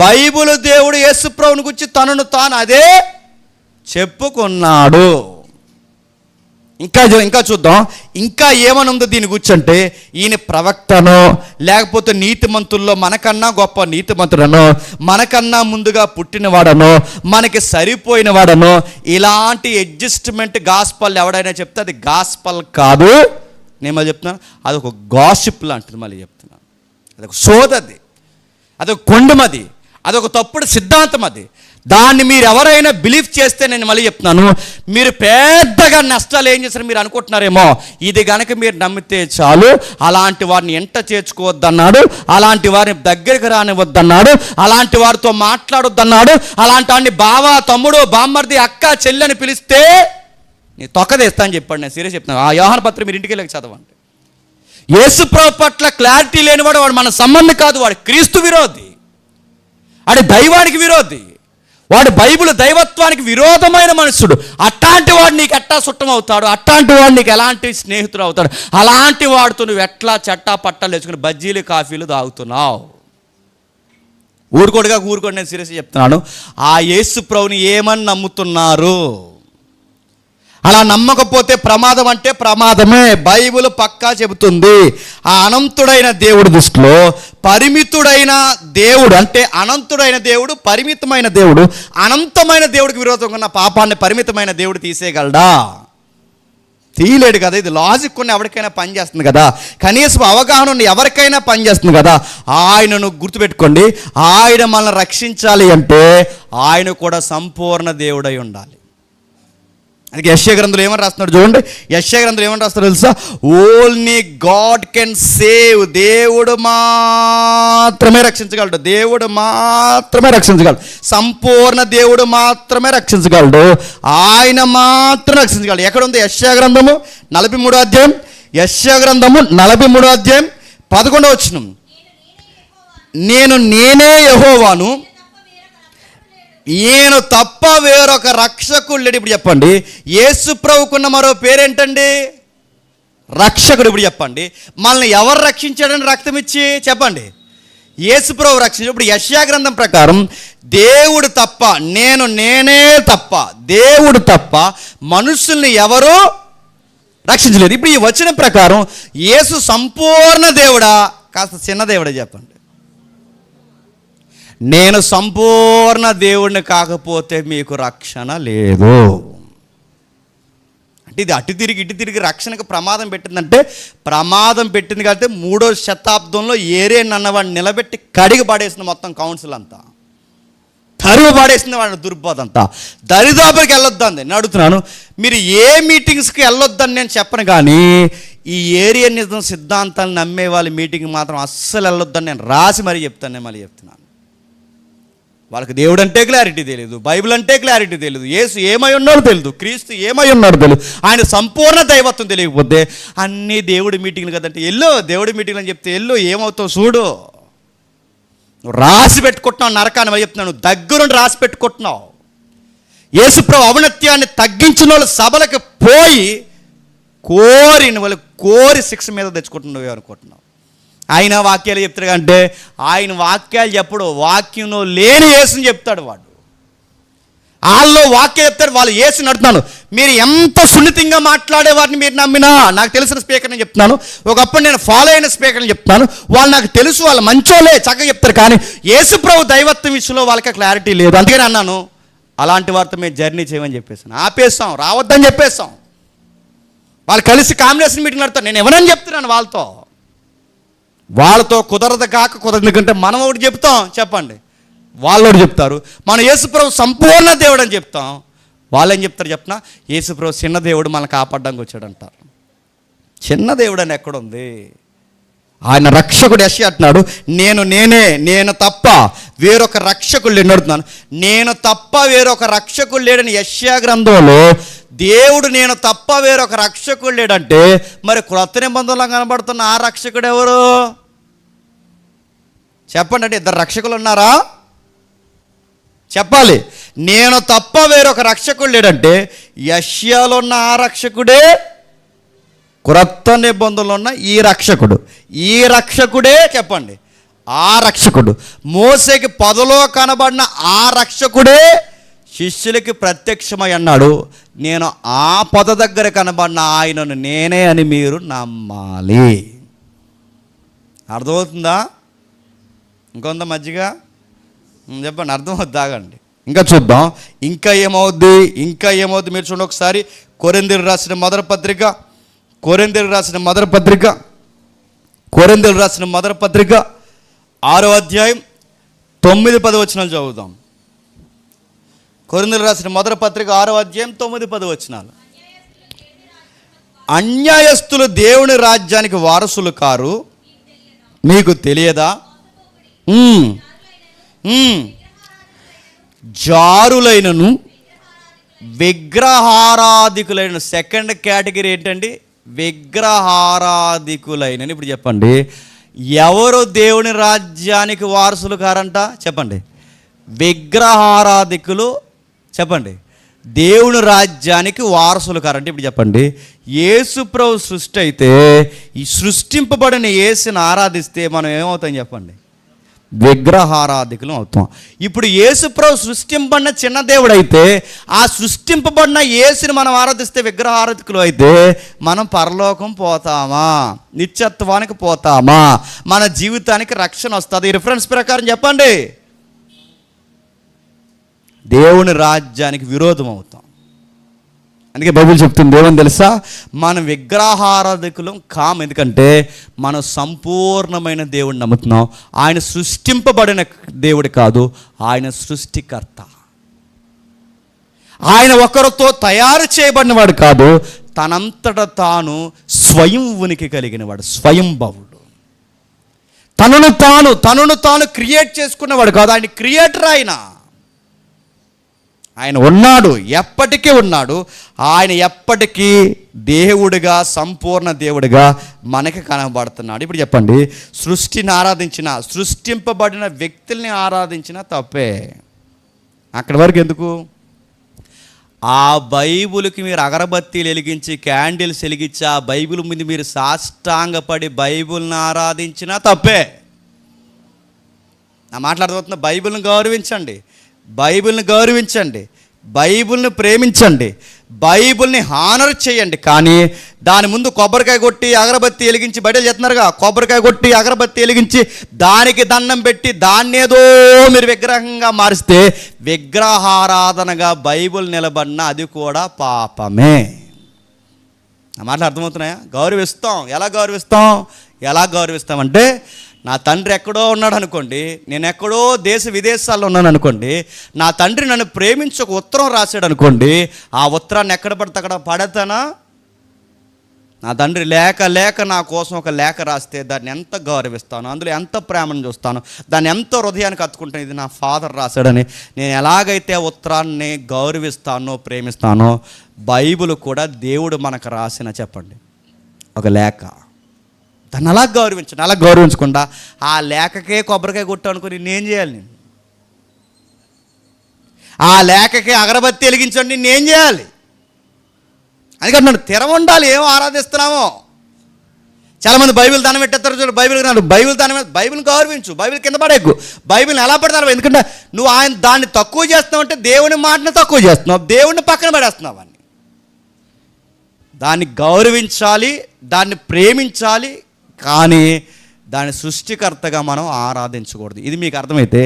బైబిల్ దేవుడు యేసు ప్రభువుని గురించి తనను తాను అదే చెప్పుకున్నాడు. ఇంకా చూద్దాం, ఇంకా ఏమని ఉందో దీని గురించి. అంటే ఈయన ప్రవక్తనో లేకపోతే నీతిమంతుల్లో మనకన్నా గొప్ప నీతిమంతుడనో, మనకన్నా ముందుగా పుట్టినవాడనో, మనకి సరిపోయిన వాడనో, ఇలాంటి అడ్జస్ట్మెంట్ గాస్పల్ ఎవడైనా చెప్తే అది గాస్పల్ కాదు. నేను మళ్ళీ చెప్తున్నాను, అదొక గాసిప్ లాంటిది. మళ్ళీ చెప్తున్నాను, అదొక సోదది, అదొక కొండమది, అదొక తప్పుడు సిద్ధాంతం. అది దాన్ని మీరు ఎవరైనా బిలీవ్ చేస్తే నేను మళ్ళీ చెప్తున్నాను, మీరు పెద్దగా నష్టాలు ఏం చేస్తారు మీరు అనుకుంటున్నారేమో. ఇది కనుక మీరు నమ్మితే చాలు, అలాంటి వారిని ఎంట చేర్చుకోవద్దన్నాడు, అలాంటి వారిని దగ్గరికి రానివద్దన్నాడు, అలాంటి వారితో మాట్లాడొద్దన్నాడు. అలాంటి వాడిని బావ, తమ్ముడు, బామ్మర్ది, అక్క, చెల్లి అని పిలిస్తే నీ తొక్కదేస్తా అని చెప్పాడు. నేను సీరియస్ చెప్తాను. ఆ యోహాను పత్రిక మీరు ఇంటికి వెళ్ళి చదవండి. యేసుప్రభు పట్ల క్లారిటీ లేనివాడు వాడు మన సంబంధం కాదు, వాడు క్రీస్తు విరోధి, వాడు దైవానికి విరోధి, వాడు బైబిల్ దైవత్వానికి విరోధమైన మనుషుడు. అట్లాంటి వాడు నీకు ఎట్టా సుట్టం అవుతాడు, అట్లాంటి వాడు నీకు ఎలాంటి స్నేహితుడు అవుతాడు, అలాంటి వాడుతూ నువ్వు ఎట్లా చట్టా పట్టాలు వేసుకుని బజ్జీలు కాఫీలు తాగుతున్నావు. ఊరుకోడుగా ఊరుకోడు, నేను సీరియస్గా చెప్తున్నాను. ఆ యేసు ప్రభుని ఏమని నమ్ముతున్నారు? అలా నమ్మకపోతే ప్రమాదం అంటే ప్రమాదమే. బైబిల్ పక్కా చెబుతుంది. ఆ అనంతుడైన దేవుడి దృష్టిలో పరిమితుడైన దేవుడు అంటే అనంతుడైన దేవుడు, పరిమితమైన దేవుడు, అనంతమైన దేవుడికి విరోధంగా ఉన్న పాపాన్ని పరిమితమైన దేవుడు తీసేయగలడా? తీయలేడు కదా. ఇది లాజిక్ ఉన్న ఎవరికైనా పనిచేస్తుంది కదా, కనీసం అవగాహన ఉన్న ఎవరికైనా పనిచేస్తుంది కదా. ఆయనను గుర్తుపెట్టుకోండి, ఆయన మనల్ని రక్షించాలి అంటే ఆయన కూడా సంపూర్ణ దేవుడై ఉండాలి. అందుకే యెషయా గ్రంథంలో ఏమని రాస్తున్నాడు చూడండి. యెషయా గ్రంథంలో ఏమని రాస్తాడు తెలుసా? Only God can save. దేవుడు మాత్రమే రక్షించగలడు, దేవుడు మాత్రమే రక్షించగలడు, సంపూర్ణ దేవుడు మాత్రమే రక్షించగలడు, ఆయన మాత్రం రక్షించగలడు. ఎక్కడుంది? యెషయా గ్రంథము 43వ అధ్యాయం, యెషయా గ్రంథము 43వ అధ్యాయం 11వ వచనం. నేనే యెహోవాను, నేను తప్ప వేరొక రక్షకుడు లేడు. ఇప్పుడు చెప్పండి, యేసు ప్రభుకున్న మరో పేరేంటండి? రక్షకుడు. ఇప్పుడు చెప్పండి, మనల్ని ఎవరు రక్షించాడని రక్తం ఇచ్చి చెప్పండి? యేసు ప్రభు రక్షించాడు. ఇప్పుడు యెషయా గ్రంథం ప్రకారం దేవుడు తప్ప, నేనే తప్ప, దేవుడు తప్ప మనుషుల్ని ఎవరు రక్షించలేదు. ఇప్పుడు ఈ వచనం ప్రకారం యేసు సంపూర్ణ దేవుడా కాస్త చిన్న దేవుడా చెప్పండి? నేను సంపూర్ణ దేవుడిని కాకపోతే మీకు రక్షణ లేదు అంటే ఇది అటు తిరిగి ఇటు తిరిగి రక్షణకు ప్రమాదం పెట్టిందంటే ప్రమాదం పెట్టింది కాబట్టి 3వ శతాబ్దంలో ఏరేన్ అన్నవాడిని నిలబెట్టి కడిగి పడేసిన మొత్తం కౌన్సిల్ అంతా, తరువు పడేసిన వాడిని దుర్బోధంతా. దరిదాపులకి వెళ్ళొద్దని నేను అడుగుతున్నాను. మీరు ఏ మీటింగ్స్కి వెళ్ళొద్దని నేను చెప్పను, కానీ ఈ ఏరియనిజం సిద్ధాంతాలను నమ్మే వాళ్ళ మీటింగ్ మాత్రం అస్సలు వెళ్ళొద్దని నేను రాసి మరీ చెప్తాను. నేను మళ్ళీ చెప్తున్నాను, వాళ్ళకి దేవుడు అంటే క్లారిటీ తెలియదు, బైబిల్ అంటే క్లారిటీ తెలియదు, యేసు ఏమై ఉన్నాడో తెలియదు, క్రీస్తు ఏమై ఉన్నాడో తెలియదు, ఆయన సంపూర్ణ దైవత్వం తెలియకపోతే అన్నీ దేవుడి మీటింగ్లు కదంటే ఎల్లో దేవుడి మీటింగ్లు అని చెప్తే ఎల్లో ఏమవుతావు చూడు. రాసి పెట్టుకుంటున్నావు నరకాన్ని మరి చెప్తున్నాను, దగ్గరుండి రాసి పెట్టుకుంటున్నావు. యేసుప్రభు ఔన్నత్యాన్ని తగ్గించిన వాళ్ళు సభలకు పోయి వాళ్ళు కోరి శిక్ష మీద తెచ్చుకుంటున్నావు అనుకుంటున్నావు. ఆయన వాక్యాలు చెప్తాడు అంటే ఆయన వాక్యాలు చెప్పడు, వాక్యంలో లేని యేసుని చెప్తాడు వాడు. వాళ్ళలో వాక్యం చెప్తాడు, వాళ్ళు యేసుని అడుగుతున్నాను. మీరు ఎంత సున్నితంగా మాట్లాడే వారిని మీరు నమ్మినా, నాకు తెలిసిన స్పీకర్ని చెప్తున్నాను, ఒకప్పుడు నేను ఫాలో అయిన స్పీకర్ని చెప్తున్నాను, వాళ్ళు నాకు తెలుసు, వాళ్ళు మంచోలే చక్కగా చెప్తారు, కానీ యేసుప్రభు దైవత్వం విషయంలో వాళ్ళకి క్లారిటీ లేదు. అందుకని అన్నాను అలాంటి వారితో మేము జర్నీ చేయమని చెప్పేసాను, ఆపేస్తాం, రావద్దని చెప్పేస్తాం. వాళ్ళు కలిసి కాంబినేషన్ మీటింగ్ నడుతారు, నేను ఎవరని చెప్తున్నాను వాళ్ళతో కుదరదు కాక కుదరదు. ఎందుకంటే మనం ఒకటి చెప్తాం చెప్పండి, వాళ్ళు ఒకటి చెప్తారు. మనం యేసుప్రభు సంపూర్ణ దేవుడు అని చెప్తాం, వాళ్ళు ఏం చెప్తారు చెప్పిన? యేసుప్రభు చిన్న దేవుడు మనల్ని కాపాడడానికి వచ్చాడు అంటారు. చిన్న దేవుడు అని ఎక్కడుంది? ఆయన రక్షకుడు. యెషయా అంటున్నాడు, నేను తప్ప వేరొక రక్షకుడు లేడు అడుగుతున్నాను. నేను తప్ప వేరొక రక్షకుడు లేడని యెషయా గ్రంథంలో దేవుడు నేను తప్ప వేరొక రక్షకుడు లేడంటే మరి క్రొత్త నిబంధనలో కనబడుతున్న ఆ రక్షకుడు ఎవరు చెప్పండి? అంటే 2 రక్షకులు ఉన్నారా చెప్పాలి. నేను తప్ప వేరొక రక్షకుడు లేడంటే యెషయాలో ఉన్న ఆ రక్షకుడే, క్రొత్త నిబంధనలో ఉన్న ఈ రక్షకుడే చెప్పండి, ఆ రక్షకుడు. మోసేకి పొదలో కనబడిన ఆ రక్షకుడే శిష్యులకి ప్రత్యక్షమై అన్నాడు, నేను ఆ పొద దగ్గర కనబడిన ఆయనను నేనే అని మీరు నమ్మాలి. అర్థమవుతుందా? ఇంకొంత మజ్జిగ చెప్పండి, అర్థమవుద్ది. ఆగండి, ఇంకా చూద్దాం. ఇంకా ఏమవుద్ది మీరు చూడండి ఒకసారి. కొరింథీయులకు రాసిన మొదటి పత్రిక 6వ అధ్యాయం 9-10 వచనాలు చదువుదాం. కొరింథీయులకు రాసిన మొదటి పత్రిక 6వ అధ్యాయం 9-10 వచనాలు. అన్యాయస్తులు దేవుని రాజ్యానికి వారసులు కారు, మీకు తెలియదా? జారులైనను విగ్రహారాధికులైన. సెకండ్ కేటగిరీ ఏంటండి? విగ్రహారాధికులైన. ఇప్పుడు చెప్పండి, ఎవరు దేవుని రాజ్యానికి వారసులు కారంట? చెప్పండి. విగ్రహారాధికులు. చెప్పండి, దేవుని రాజ్యానికి వారసులు కారంటే. ఇప్పుడు చెప్పండి, యేసుప్రభు సృష్టి అయితే ఈ సృష్టింపబడిన యేసుని ఆరాధిస్తే మనం ఏమవుతాం చెప్పండి? విగ్రహారాధికులు అవుతాం. ఇప్పుడు యేసుప్రభు సృష్టింపబడిన చిన్న దేవుడు అయితే ఆ సృష్టింపబడిన యేసుని మనం ఆరాధిస్తే విగ్రహారాధికులు అయితే మనం పరలోకం పోతామా? నిత్యత్వానికి పోతామా? మన జీవితానికి రక్షణ వస్తుంది? ఈ రిఫరెన్స్ ప్రకారం చెప్పండి. దేవుని రాజ్యానికి విరోధం అవుతాం. అందుకే బైబిల్ చెప్తుంది ఏమని తెలుసా? మనం విగ్రహారాధికులం కాము. ఎందుకంటే మనం సంపూర్ణమైన దేవుడిని నమ్ముతున్నాం. ఆయన సృష్టింపబడిన దేవుడు కాదు, ఆయన సృష్టికర్త. ఆయన ఒకరితో తయారు చేయబడిన వాడు కాదు, తనంతట తాను స్వయం ఉనికి కలిగిన వాడు, స్వయంభవుడు. తనను తాను క్రియేట్ చేసుకున్నవాడు కాదు, ఆయన క్రియేటర్. ఆయన ఉన్నాడు, ఎప్పటికీ ఉన్నాడు. ఆయన ఎప్పటికీ దేవుడిగా, సంపూర్ణ దేవుడిగా మనకి కనబడుతున్నాడు. ఇప్పుడు చెప్పండి, సృష్టిని ఆరాధించిన, సృష్టింపబడిన వ్యక్తుల్ని ఆరాధించిన తప్పే. అక్కడి వరకు ఎందుకు? ఆ బైబిల్కి మీరు అగరబత్తీలు వెలిగించి, క్యాండిల్స్ వెలిగించి, ఆ బైబిల్ ముందు మీరు సాష్టాంగపడి బైబిల్ని ఆరాధించినా తప్పే. నా మాట్లాడుతున్న బైబిల్ని గౌరవించండి, బైబిల్ని గౌరవించండి, బైబిల్ని ప్రేమించండి, బైబిల్ని హానర్ చేయండి. కానీ దాని ముందు కొబ్బరికాయ కొట్టి అగరబత్తి వెలిగించి, బయటలు చెప్తున్నారుగా, కొబ్బరికాయ కొట్టి అగరబత్తి వెలిగించి దానికి దండం పెట్టి దాన్నేదో మీరు విగ్రహంగా మారిస్తే విగ్రహారాధనగా బైబిల్ నిలబడినా అది కూడా పాపమే. నా మాటలు అర్థమవుతున్నాయా? గౌరవిస్తాం. ఎలా గౌరవిస్తామంటే, నా తండ్రి ఎక్కడో ఉన్నాడు అనుకోండి, నేను ఎక్కడో దేశ విదేశాల్లో ఉన్నాను అనుకోండి, నా తండ్రి నన్ను ప్రేమించి ఒక ఉత్తరం రాశాడు అనుకోండి, ఆ ఉత్తరాన్ని ఎక్కడ పడితే అక్కడ పడతానా? నా తండ్రి లేక నా కోసం ఒక లేఖ రాస్తే దాన్ని ఎంత గౌరవిస్తాను, అందులో ఎంత ప్రేమను చూస్తాను, దాన్ని ఎంతో హృదయానికి హత్తుకుంటాను. ఇది నా ఫాదర్ రాశాడని నేను ఎలాగైతే ఉత్తరాన్ని గౌరవిస్తానో, ప్రేమిస్తానో, బైబిల్ కూడా దేవుడు మనకు రాసిన, చెప్పండి, ఒక లేఖ. దాన్ని అలా గౌరవించండి. అలా గౌరవించకుండా ఆ లేఖకే కొబ్బరికాయ కొట్టాను అనుకుని నేనేం చేయాలి? ఆ లేఖకే అగరబత్తి వెలిగించండి, నేనేం చేయాలి? అందుకని నన్ను తెరవండాలి. ఏమో ఆరాధిస్తున్నామో. చాలామంది బైబిల్ దానం పెట్టేస్తారు చూడు, బైబిల్ దానం, బైబిల్ని గౌరవించు, బైబిల్ కింద పడేకు, బైబిల్ని ఎలా పడతారు? ఎందుకంటే నువ్వు దాన్ని తక్కువ చేస్తున్నావు అంటే దేవుని మాటను తక్కువ చేస్తున్నావు, దేవుడిని పక్కన పడేస్తున్నావు. అని దాన్ని గౌరవించాలి, దాన్ని ప్రేమించాలి, కానీ దాని సృష్టికర్తగా మనం ఆరాధించకూడదు. ఇది మీకు అర్థమైతే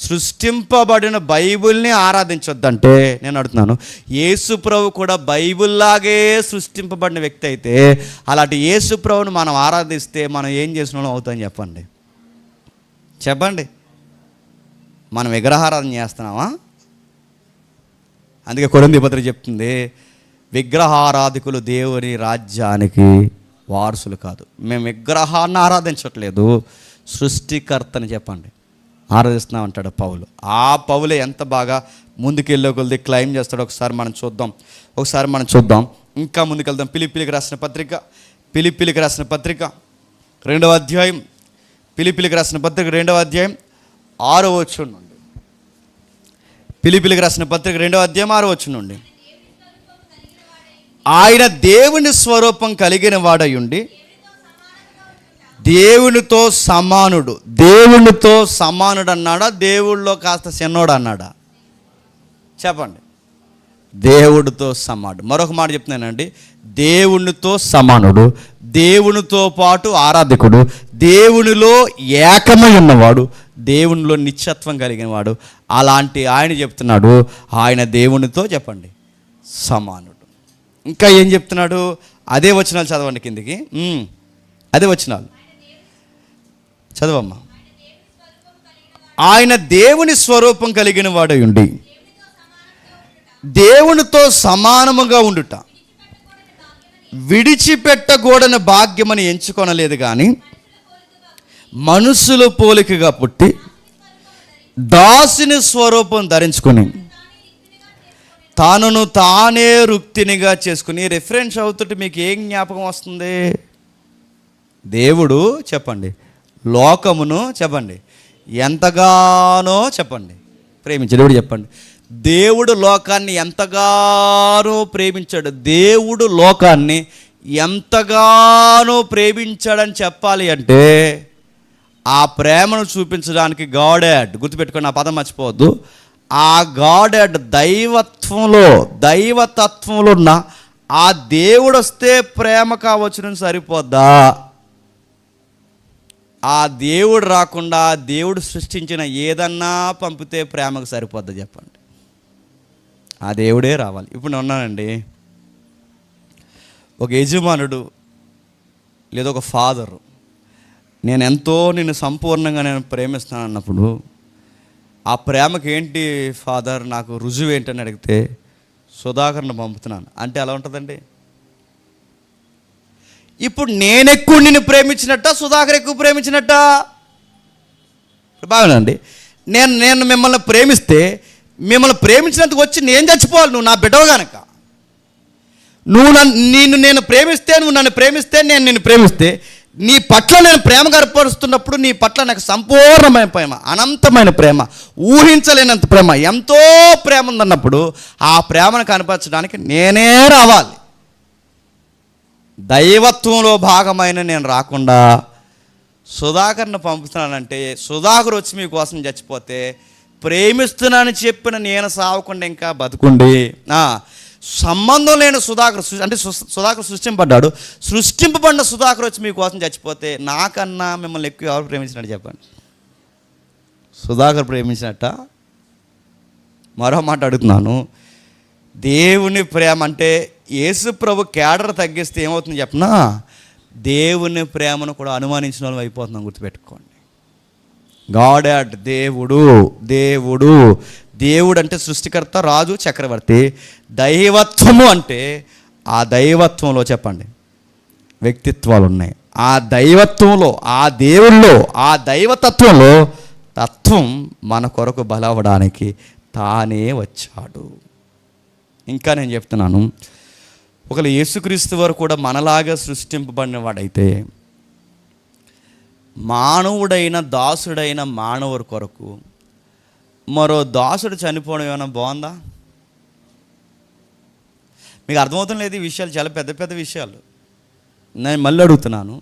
సృష్టింపబడిన బైబిల్ని ఆరాధించొద్దంటే, నేను అడుగుతున్నాను, యేసుప్రభు కూడా బైబిల్లాగే సృష్టింపబడిన వ్యక్తి అయితే అలాంటి యేసుప్రభుని మనం ఆరాధిస్తే మనం ఏం చేసిన వాళ్ళం అవుతాం? చెప్పండి. మనం విగ్రహారాధన చేస్తున్నామా? అందుకే కొరింథీ పత్రిక చెప్తుంది, విగ్రహారాధికులు దేవుని రాజ్యానికి వారసులు కాదు. మేము విగ్రహాన్ని ఆరాధించట్లేదు, సృష్టికర్తని చెప్పండి ఆరాధిస్తున్నాం అంటాడు పౌలు. ఆ పౌలే ఎంత బాగా ముందుకెళ్ళే కొద్ది క్లైమ్ చేస్తాడు. ఒకసారి మనం చూద్దాం. ఇంకా ముందుకెళ్దాం. ఫిలిప్పీలకు రాసిన పత్రిక 2వ అధ్యాయం, ఫిలిప్పీలకు రాసిన పత్రిక 2వ అధ్యాయం 6వ వచనం నుండి. ఫిలిప్పీలకు రాసిన పత్రిక 2వ అధ్యాయం 6వ వచనం నుండి. ఆయన దేవుని స్వరూపం కలిగిన వాడయుండి దేవునితో సమానుడు అన్నాడా? దేవుళ్ళో కాస్త చిన్నోడు అన్నాడా? చెప్పండి. దేవుడితో సమానుడు. మరొక మాట చెప్తున్నానండి, దేవునితో సమానుడు, దేవునితో పాటు ఆరాధకుడు, దేవునిలో ఏకమై ఉన్నవాడు, దేవునిలో నిత్యత్వం కలిగిన వాడు. అలాంటి ఆయన చెప్తున్నాడు, ఆయన దేవునితో, చెప్పండి, సమానుడు. ఇంకా ఏం చెప్తున్నాడు? అదే వచనాలు చదవండి కిందికి. అదే వచనాలు చదవమ్మా. ఆయన దేవుని స్వరూపం కలిగిన వాడయుండి దేవునితో సమానముగా ఉండుట విడిచిపెట్టకూడని భాగ్యమని ఎంచుకొనలేదు, కానీ మనుషుల పోలికగా పుట్టి దాసుని స్వరూపం ధరించుకొని తనను తానే రుక్తినిగా చేసుకుని. రిఫరెన్స్ అవుతుంటే మీకు ఏం జ్ఞాపకం వస్తుంది? దేవుడు చెప్పండి లోకమును చెప్పండి ఎంతగానో చెప్పండి ప్రేమించాడు. దేవుడు చెప్పండి, దేవుడు లోకాన్ని ఎంతగానో ప్రేమించాడు. దేవుడు లోకాన్ని ఎంతగానో ప్రేమించాడని చెప్పాలి అంటే ఆ ప్రేమను చూపించడానికి గాడెడ్, గుర్తుపెట్టుకోండి, ఆ పదం మర్చిపోవద్దు. ఆ గాడెడ్ దైవతత్వంలో ఉన్న ఆ దేవుడు వస్తే ప్రేమ కావచ్చునని సరిపోద్దా? ఆ దేవుడు రాకుండా దేవుడు సృష్టించిన ఏదన్నా పంపితే ప్రేమకు సరిపోద్దా చెప్పండి? ఆ దేవుడే రావాలి. ఇప్పుడు నేను ఉన్నానండి, ఒక యజమానుడు లేదా ఒక ఫాదరు, నేను ఎంతో నిన్ను సంపూర్ణంగా నేను ప్రేమిస్తాను అన్నప్పుడు ఆ ప్రేమకి ఏంటి ఫాదర్ నాకు రుజువు ఏంటని అడిగితే సుధాకర్ని పంపుతున్నాను అంటే ఎలా ఉంటుందండి? ఇప్పుడు నేను ఎక్కువ నిన్ను ప్రేమించినట్ట, సుధాకర్ ఎక్కువ ప్రేమించినట్ట? బాగుందండి. నేను మిమ్మల్ని ప్రేమిస్తే మిమ్మల్ని ప్రేమించినందుకు వచ్చి నేను చచ్చిపోవాలి, నువ్వు నా బిడ్డవు కనుక. నేను ప్రేమిస్తే, నువ్వు నన్ను ప్రేమిస్తే, నేను నిన్ను ప్రేమిస్తే, నీ పట్ల నేను ప్రేమ గర్పరుస్తున్నప్పుడు నీ పట్ల నాకు సంపూర్ణమైన ప్రేమ, అనంతమైన ప్రేమ, ఊహించలేనంత ప్రేమ, ఎంతో ప్రేమ ఉందన్నప్పుడు ఆ ప్రేమను కనపరచడానికి నేనే రావాలి. దైవత్వంలో భాగమైన నేను రాకుండా సుధాకర్ని పంపుతున్నానంటే సుధాకర్ వచ్చి మీకోసం చచ్చిపోతే ప్రేమిస్తున్నానని చెప్పిన నేను సావకుండా ఇంకా బతుకుండి సంబంధం లేని సుధాకర్ అంటే సుధాకర్ సృష్టింపడ్డాడు, సృష్టింపబడిన సుధాకర్ వచ్చి మీకోసం చచ్చిపోతే నాకన్నా మిమ్మల్ని ఎక్కువ ఎవరు ప్రేమించినట్టు చెప్పండి? సుధాకర్ ప్రేమించినట్ట? మరో మాట అడుగుతున్నాను, దేవుని ప్రేమ అంటే యేసు ప్రభు కేడర్ తగ్గిస్తే ఏమవుతుంది చెప్పనా? దేవుని ప్రేమను కూడా అనుమానించిన వాళ్ళు అయిపోతున్నాం, గుర్తుపెట్టుకోండి. గాడ్ అట్ దేవుడు అంటే సృష్టికర్త, రాజు, చక్రవర్తి. దైవత్వము అంటే ఆ దైవత్వంలో చెప్పండి వ్యక్తిత్వాలు ఉన్నాయి. ఆ దైవత్వంలో, ఆ దేవుల్లో, ఆ దైవతత్వంలో తత్వం మన కొరకు బలవడానికి తానే వచ్చాడు. ఇంకా నేను చెప్తున్నాను, ఒకవేళ యేసుక్రీస్తు వారు కూడా మనలాగా సృష్టింపబడిన వాడైతే మానవుడైన దాసుడైన మానవుడి కొరకు మరో దాసుడు చనిపోవడం ఏమైనా బాగుందా? మీకు అర్థమవుతుంది లేదు? ఈ విషయాలు చాలా పెద్ద పెద్ద విషయాలు. నేను మళ్ళీ అడుగుతున్నాను,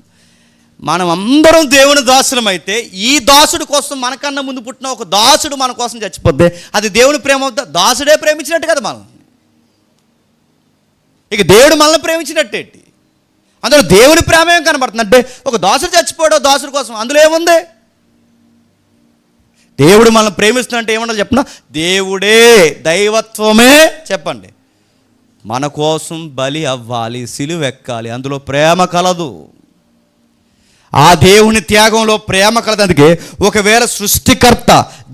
మనం అందరం దేవుని దాసులం అయితే ఈ దాసుడి కోసం మనకన్నా ముందు పుట్టిన ఒక దాసుడు మన కోసం చచ్చిపోతే అది దేవుని ప్రేమ అవుతా? దాసుడే ప్రేమించినట్టు కదా మనం. ఇక దేవుడు మనల్ని ప్రేమించినట్టేంటి? అందులో దేవుని ప్రేమ ఏం కనబడుతుంది అంటే ఒక దాసుడు చచ్చిపోయాడో దాసుడి కోసం, అందులో ఏముంది? దేవుడు మనల్ని ప్రేమిస్తున్నట్టు ఏమన్నా చెప్పిన దేవుడే, దైవత్వమే చెప్పండి మన కోసం బలి అవ్వాలి, సిలువ ఎక్కాలి, అందులో ప్రేమ కలదు. ఆ దేవుని త్యాగంలో ప్రేమ కలదు. అందుకే ఒకవేళ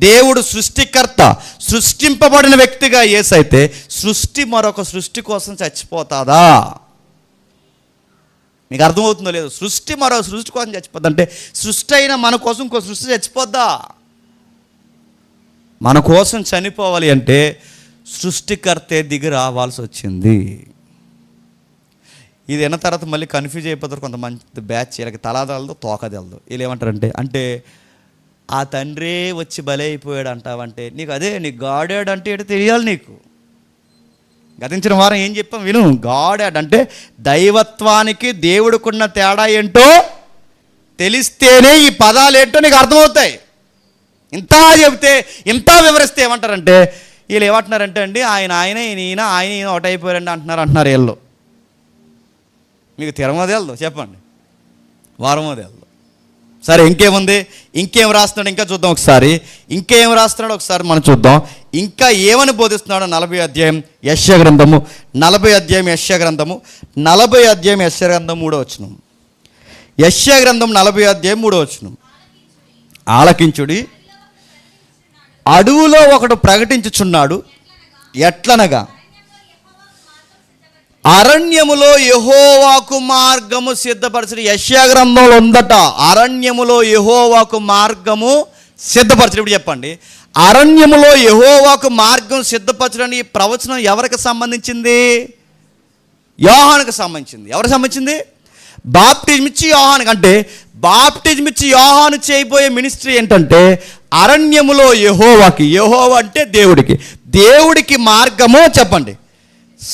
దేవుడు సృష్టికర్త, సృష్టింపబడిన వ్యక్తిగా యేసైతే సృష్టి మరొక సృష్టి కోసం చచ్చిపోతాదా? మీకు అర్థమవుతుందో లేదో? సృష్టి మరో సృష్టి కోసం చచ్చిపోద్ది అంటే సృష్టి అయినా మన కోసం ఇంకో సృష్టి చచ్చిపోద్దా? మన కోసం చనిపోవాలి అంటే సృష్టికర్తే దిగి రావాల్సి వచ్చింది. ఇది అయిన తర్వాత మళ్ళీ కన్ఫ్యూజ్ అయిపోతారు కొంతమంది బ్యాచ్, వీళ్ళకి తలాదలదో తోకదలదు. వీళ్ళు ఏమంటారంటే ఆ తండ్రే వచ్చి బలి అయిపోయాడు అంటావంటే నీకు అదే నీకు గాడాడ్ అంటే ఏంటో తెలియాలి నీకు. గతించిన వారం ఏం చెప్పాం విను. గాడాడ్ అంటే దైవత్వానికి దేవుడికున్న తేడా ఏంటో తెలిస్తేనే ఈ పదాలు ఏంటో నీకు అర్థమవుతాయి. ఇంత చెబితే ఇంత వివరిస్తే ఏమంటారంటే వీళ్ళు ఏమంటున్నారంటే ఆయన ఈయన ఒకటైపోయారండి అంటున్నారు వీళ్ళు. మీకు తిరమది వెళ్దు చెప్పండి, వారమది వెళ్దు. సరే ఇంకేముంది, ఇంకేం రాస్తున్నాడు ఇంకా చూద్దాం ఒకసారి. ఇంకేం రాస్తున్నాడు ఒకసారి మనం చూద్దాం. ఇంకా ఏమని బోధిస్తున్నాడు? 40వ అధ్యాయం యెషయా గ్రంథము, 40వ అధ్యాయం యెషయా గ్రంథము, 40వ అధ్యాయం యెషయా గ్రంథం 3వ వచనం. యెషయా గ్రంథం 40వ అధ్యాయం 3వ వచనం. ఆలకించుడి, అడవులో ఒకడు ప్రకటించుచున్నాడు, ఎట్లనగా అరణ్యములో యెహోవాకు మార్గము సిద్ధపరచడు. యెషయా గ్రంథంలో ఉందట, అరణ్యములో యెహోవాకు మార్గము సిద్ధపరచడు. ఇప్పుడు చెప్పండి, అరణ్యములో యెహోవాకు మార్గం సిద్ధపరచడానికి ఈ ప్రవచనం ఎవరికి సంబంధించింది? యోహానుకు సంబంధించింది. ఎవరికి సంబంధించింది? బాప్టిజం ఇచ్చి యోహానుకు. అంటే బాప్టిజం ఇచ్చి యోహాను చేయబోయే మినిస్ట్రీ ఏంటంటే అరణ్యములో యెహోవాకి, యెహోవా అంటే దేవుడికి, దేవుడికి మార్గము చెప్పండి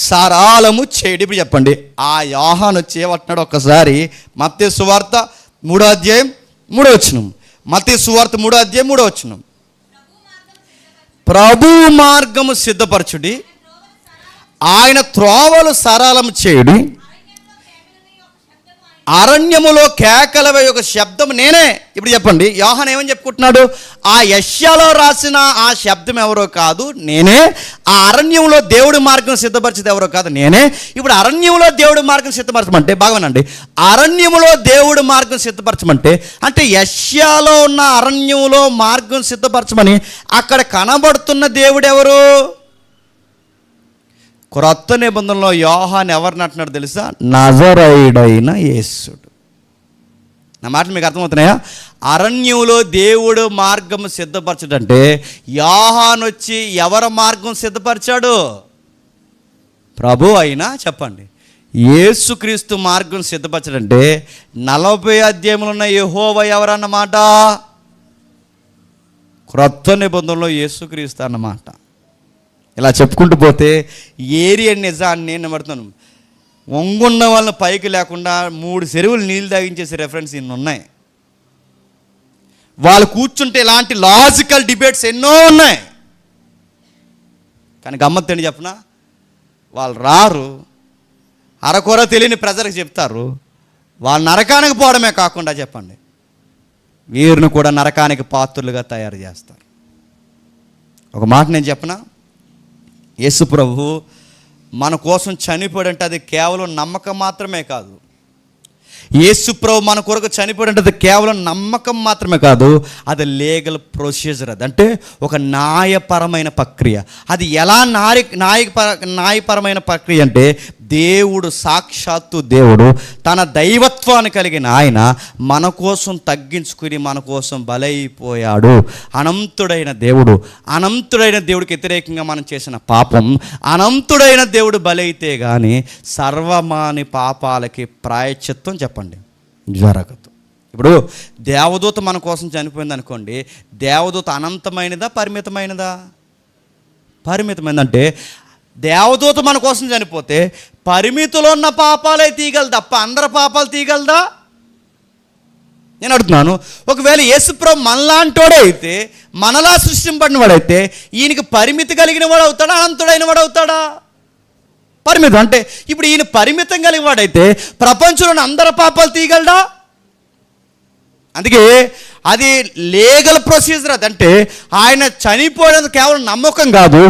సరళము చేయడం. ఇప్పుడు చెప్పండి, ఆ యోహాను వచ్చి ఏమంటున్నాడు ఒక్కసారి మత్తయి సువార్త 3వ అధ్యాయం 3వ వచనం. మత్తయి సువార్త 3వ అధ్యాయం 3వ వచనం. ప్రభు మార్గము సిద్ధపరచుడి, ఆయన త్రోవలు సరళము చేయుడి, అరణ్యములో కేకలవే ఒక శబ్దం నేనే. ఇప్పుడు చెప్పండి, యోహాను ఏమని చెప్పుకుంటున్నాడు? ఆ యెషయాలో రాసిన ఆ శబ్దం ఎవరో కాదు, నేనే. ఆ అరణ్యంలో దేవుడి మార్గం సిద్ధపరిచేది ఎవరో కాదు, నేనే. ఇప్పుడు అరణ్యంలో దేవుడి మార్గం సిద్ధపరచమంటే బాగానండి, అరణ్యములో దేవుడి మార్గం సిద్ధపరచమంటే అంటే యెషయాలో ఉన్న అరణ్యంలో మార్గం సిద్ధపరచమని అక్కడ కనబడుతున్న దేవుడు ఎవరు? క్రొత్త నిబంధనలో యోహాను ఎవరిని అంటున్నాడు తెలుసా? నజరేయుడైన యేసుడు. నా మాటలు మీకు అర్థమవుతున్నాయా? అరణ్యంలో దేవుడు మార్గం సిద్ధపరచడంటే యోహాను వచ్చి ఎవరి మార్గం సిద్ధపరిచాడు? ప్రభు అయినా చెప్పండి యేసుక్రీస్తు మార్గం సిద్ధపరచడంటే 40 అధ్యాయములు ఉన్న యెహోవా ఎవరన్నమాట? క్రొత్త నిబంధనలో యేసుక్రీస్తు అన్నమాట. ఇలా చెప్పుకుంటూ పోతే ఏరియా నిజాన్ని నేను పడుతున్నాను. వంగున్న వాళ్ళని పైకి లేకుండా 3 చెరువులు నీళ్ళు తాగించేసే రెఫరెన్స్ ఇన్ని ఉన్నాయి. వాళ్ళు కూర్చుంటే ఇలాంటి లాజికల్ డిబేట్స్ ఎన్నో ఉన్నాయి. కానీ గమ్మత్తు ఏంటి చెప్పనా? వాళ్ళు రారు, అరకొర తెలియని ప్రజలకు చెప్తారు. వాళ్ళు నరకానికి పోవడమే కాకుండా చెప్పండి వీరిని కూడా నరకానికి పాత్రులుగా తయారు చేస్తారు. ఒక మాట నేను చెప్పనా, యేసు ప్రభు మన కోసం చనిపోయాడంటే అది కేవలం నమ్మకం మాత్రమే కాదు. యేసు ప్రభు మన కొరకు చనిపోయాడంటే అది కేవలం నమ్మకం మాత్రమే కాదు, అది లీగల్ ప్రొసీజర్. అది అంటే ఒక న్యాయపరమైన ప్రక్రియ. అది ఎలా న్యాయపరమైన ప్రక్రియ అంటే దేవుడు, సాక్షాత్తు దేవుడు తన దైవత్వాన్ని కలిగిన ఆయన మన కోసం తగ్గించుకుని మన కోసం బలైపోయాడు. అనంతుడైన దేవుడికి వ్యతిరేకంగా మనం చేసిన పాపం, అనంతుడైన దేవుడు బలైతే కానీ సర్వమాని పాపాలకి ప్రాయశ్చిత్తం చెప్పండి జరగదు. ఇప్పుడు దేవదూత మన కోసం చనిపోయింది అనుకోండి, దేవదూత అనంతమైనదా పరిమితమైనదా? పరిమితమైందంటే దేవదూత మన కోసం చనిపోతే పరిమితిలో ఉన్న పాపాలే తీయగలదు తప్ప అందరి పాపాలు తీయగలదా? నేను అడుగుతున్నాను. ఒకవేళ యేసుప్రభు మనలాంటోడే అయితే, మనలా సృష్టింపడిన వాడైతే ఈయనకి పరిమితి కలిగిన వాడు అవుతాడా, అనంతుడైన వాడు అవుతాడా? పరిమితం అంటే ఇప్పుడు ఈయన పరిమితం కలిగిన వాడైతే ప్రపంచంలోని అందరి పాపాలు తీయగలడా? అందుకే అది లీగల్ ప్రొసీజర్. అదంటే ఆయన చనిపోయినది కేవలం నమ్మకం కాదు,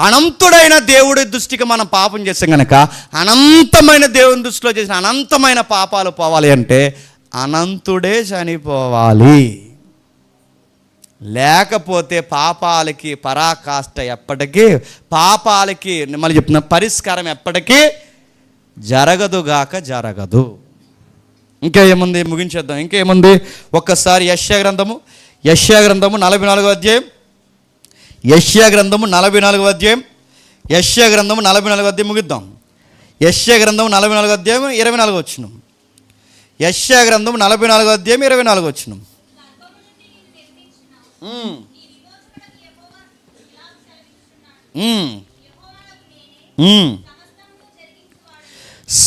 అనంతుడైన దేవుడి దృష్టికి మనం పాపం చేస్తాం కనుక అనంతమైన దేవుని దృష్టిలో చేసిన అనంతమైన పాపాలు పోవాలి అంటే అనంతుడే చనిపోవాలి. లేకపోతే పాపాలకి పరాకాష్ట ఎప్పటికీ, పాపాలకి మళ్ళీ చెప్తున్నా పరిష్కారం ఎప్పటికీ జరగదు. ఇంకా ఏముంది? ముగించేద్దాం. ఇంకా ఏముంది? ఒక్కసారి యెషయా గ్రంథము 44వ అధ్యాయం, యెషయా గ్రంథము 44వ అధ్యాయం ముగిద్దాం. యెషయా గ్రంథము 44వ అధ్యాయం 24వ వచనం. యెషయా గ్రంథము 44వ అధ్యాయం 24వ వచనం.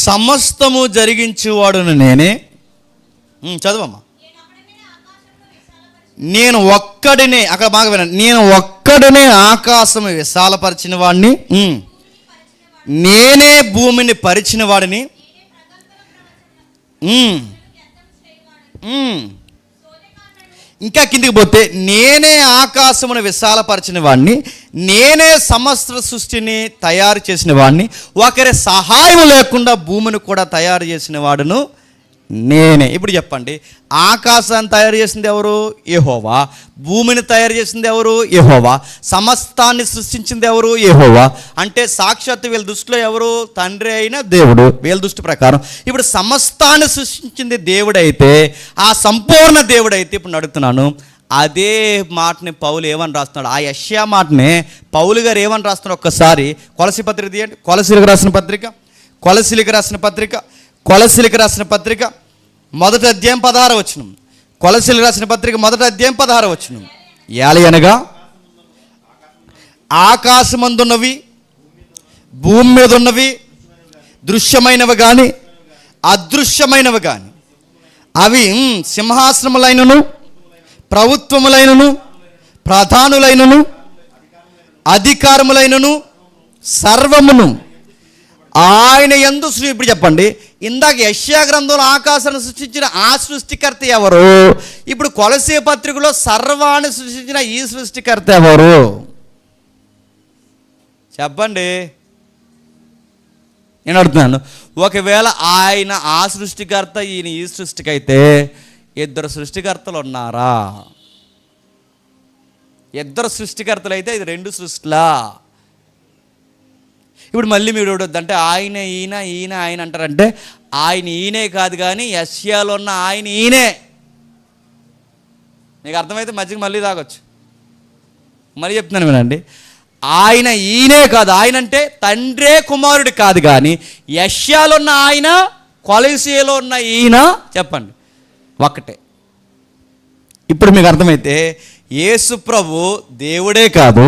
సమస్తము జరిగించేవాడును నేనే. చదవమ్మా. నేను ఒక్కడినే, అక్కడ బాగా వినండి, నేను ఒక్కడినే ఆకాశము విశాలపరిచిన వాడిని, నేనే భూమిని పరిచిన వాడిని, ఇంకా కిందికి పోతే నేనే ఆకాశమును విశాలపరిచిన వాడిని, నేనే సమస్త సృష్టిని తయారు చేసిన వాడిని, ఒకరి సహాయం లేకుండా భూమిని కూడా తయారు చేసిన వాడును నేనే. ఇప్పుడు చెప్పండి, ఆకాశాన్ని తయారు చేసింది ఎవరు? యెహోవా. భూమిని తయారు చేసింది ఎవరు? యెహోవా. సమస్తాన్ని సృష్టించింది ఎవరు? యెహోవా. అంటే సాక్షాత్తు వీళ్ళ దృష్టిలో ఎవరు? తండ్రి అయిన దేవుడు. వీళ్ళ దృష్టి ప్రకారం ఇప్పుడు సమస్తాన్ని సృష్టించింది దేవుడైతే, ఆ సంపూర్ణ దేవుడైతే ఇప్పుడు అడుగుతున్నాను, అదే మాటని పౌలు ఏమని రాస్తున్నాడు, ఆ యెషయా మాటనే పౌలు గారు ఏమని రాస్తున్నాడు ఒక్కసారి కొలసి పత్రిక తీయండి. కొలసీలకు రాసిన పత్రిక మొదటి అధ్యాయం 16వ వచనం. కొలసీలకు రాసిన పత్రిక మొదటి అధ్యాయం 16వ వచనం. ఏలయనగా ఆకాశమందున్నవి భూమి మీద ఉన్నవి దృశ్యమైనవి కానీ అదృశ్యమైనవి కానీ అవి సింహాసనములైనను ప్రభుత్వములైనను ప్రధానులైనను అధికారములైనను సర్వమును ఆయన యందు ఇప్పుడు చెప్పండి, ఇందాక యెషయా గ్రంథంలో ఆకాశాన్ని సృష్టించిన ఆ సృష్టికర్త ఎవరు? ఇప్పుడు కొలసీ పత్రికలో సర్వాన్ని సృష్టించిన ఈ సృష్టికర్త ఎవరు చెప్పండి? నేను అడుగుతున్నాను. ఒకవేళ ఆయన ఆ సృష్టికర్త, ఈయన ఈ సృష్టికైతే ఇద్దరు సృష్టికర్తలు ఉన్నారా? ఇద్దరు సృష్టికర్తలు అయితే ఇది రెండు సృష్టిలా. ఇప్పుడు మళ్ళీ మీరు అంటే ఆయన ఈయన ఈయన ఆయన అంటారంటే ఆయన ఈయనే కాదు కానీ యెషయాలో ఉన్న ఆయన ఈయనే. మీకు అర్థమైతే మధ్యకి మళ్ళీ తాగొచ్చు. మళ్ళీ చెప్తున్నాను వినండి, ఆయన ఈయనే కాదు, ఆయన అంటే తండ్రే కుమారుడు కాదు కానీ యెషయాలో ఉన్న ఆయన కొలసీలో ఉన్న ఈయన చెప్పండి ఒక్కటే. ఇప్పుడు మీకు అర్థమైతే యేసు ప్రభు దేవుడే కాదు,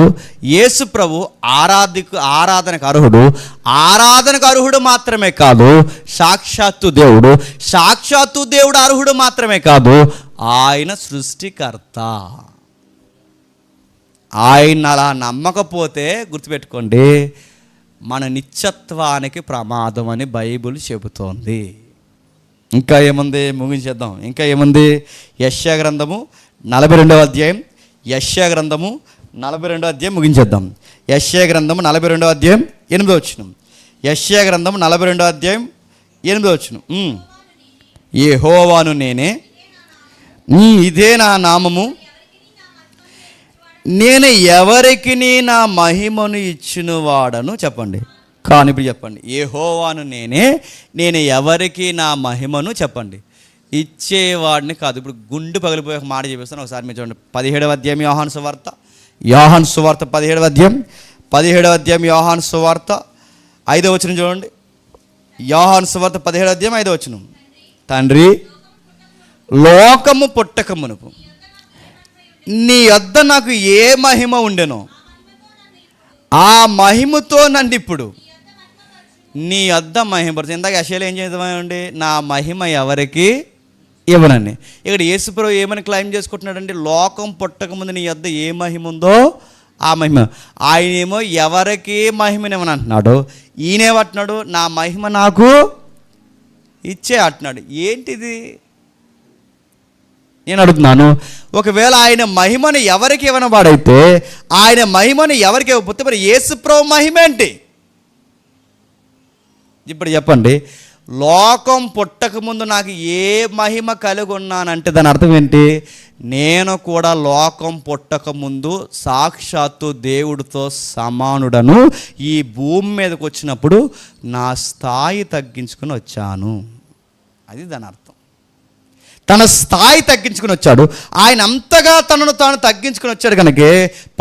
యేసు ప్రభు ఆరాధనకు అర్హుడు మాత్రమే కాదు, సాక్షాత్తు దేవుడు అర్హుడు మాత్రమే కాదు, ఆయన సృష్టికర్త. ఆయన అలా నమ్మకపోతే గుర్తుపెట్టుకోండి, మన నిత్యత్వానికి ప్రమాదం అని బైబిల్ చెబుతోంది. ఇంకా ఏముంది ముగించేద్దాం. ఇంకా ఏముంది? యెషయా గ్రంథము 42వ అధ్యాయం. యెషయా గ్రంథము 42వ అధ్యాయం ముగించేద్దాం. యెషయా గ్రంథము 42వ అధ్యాయం 8వ వచనం. యెషయా గ్రంథము 42వ అధ్యాయం 8వ వచనం. యెహోవాను నేనే, ఇదే నా నామము, నేను ఎవరికి నా మహిమను ఇచ్చిన వాడను చెప్పండి. కానీ ఇప్పుడు చెప్పండి, యెహోవాను నేనే, నేను ఎవరికి నా మహిమను చెప్పండి ఇచ్చేవాడిని కాదు. ఇప్పుడు గుండు పగిలిపోయే ఒక మాట చెప్పేస్తాను, ఒకసారి మీరు చూడండి. 17వ అధ్యాయం యోహాను సువార్త 17వ అధ్యాయం యోహాను సువార్త 5వ వచనం చూడండి. యోహాను సువార్త 17వ అధ్యాయం 5వ వచనం. తండ్రి, లోకము పుట్టక మునుపు నీ యొద్ద నాకు ఏ మహిమ ఉండెనో ఆ మహిమతో నన్ను ఇప్పుడు నీ యొద్ద మహిమపరుచు. ఇందాక యెషయాలో ఏం చేద్దామండి, నా మహిమ ఎవరికి ఇవ్వనని. ఇక్కడ యేసుప్రభు ఏమని క్లైమ్ చేసుకుంటున్నాడంటే, లోకం పుట్టక ముందు నీ యొద్ద ఏ మహిమ ఉందో ఆ మహిమ. ఆయనేమో ఎవరికి మహిమనివ్వని అంటున్నాడు, ఈయనేమంటున్నాడు నా మహిమ నాకు ఇచ్చే అంటున్నాడు. ఏంటిది నేను అడుగుతున్నాను. ఒకవేళ ఆయన మహిమను ఎవరికి ఇవ్వని వాడైతే, ఆయన మహిమను ఎవరికి ఇవ్వకపోతే మరి యేసుప్రభు మహిమ ఏంటి? ఇప్పుడు చెప్పండి, లోకం పుట్టకముందు నాకు ఏ మహిమ కలిగి ఉన్నానంటే దాని అర్థం ఏంటి? నేను కూడా లోకం పుట్టకముందు సాక్షాత్తు దేవుడితో సమానుడను. ఈ భూమి మీదకి వచ్చినప్పుడు నా స్థాయి తగ్గించుకుని వచ్చాను. అది దాని అర్థం. తన స్థాయి తగ్గించుకుని వచ్చాడు. ఆయన అంతగా తనను తాను తగ్గించుకుని వచ్చాడు కనుక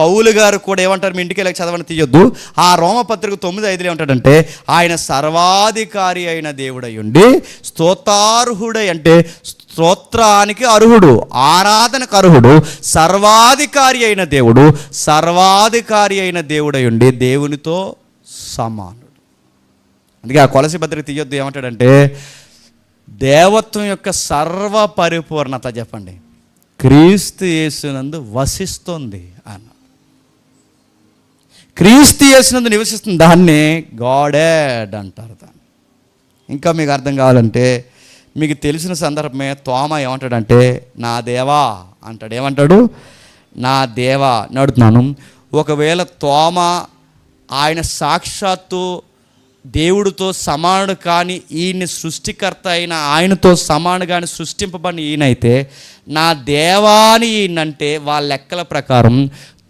పౌలు గారు కూడా ఏమంటారు, మీ ఇంటికి వెళ్ళి చదవని తీయొద్దు, ఆ రోమపత్రిక 9:5 ఏమంటాడంటే, ఆయన సర్వాధికారి అయిన దేవుడై ఉండి స్తోత్రార్హుడై, అంటే స్తోత్రానికి అర్హుడు, ఆరాధనకు అర్హుడు, సర్వాధికారి అయిన దేవుడై ఉండి దేవునితో సమానుడు. అందుకే ఆ కొలసి పత్రిక తీయొద్దు ఏమంటాడంటే, దేవత్వం యొక్క సర్వ పరిపూర్ణత చెప్పండి క్రీస్తు యేసునందు వసిస్తుంది అన్న. క్రీస్తు యేసునందు నివసిస్తుంది, దాన్నే గాడెడ్ అంటారు. దాన్ని ఇంకా మీకు అర్థం కావాలంటే మీకు తెలిసిన సందర్భమే తోమ ఏమంటాడంటే నా దేవా అంటాడు. ఏమంటాడు? నా దేవా నడుతున్నాను. ఒకవేళ తోమ ఆయన సాక్షాత్తు దేవుడితో సమానుడు కానీ, ఈయన సృష్టికర్త అయిన ఆయనతో సమాను కానీ సృష్టింపబడిన ఈయనైతే నా దేవాని ఈయనంటే వాళ్ళ లెక్కల ప్రకారం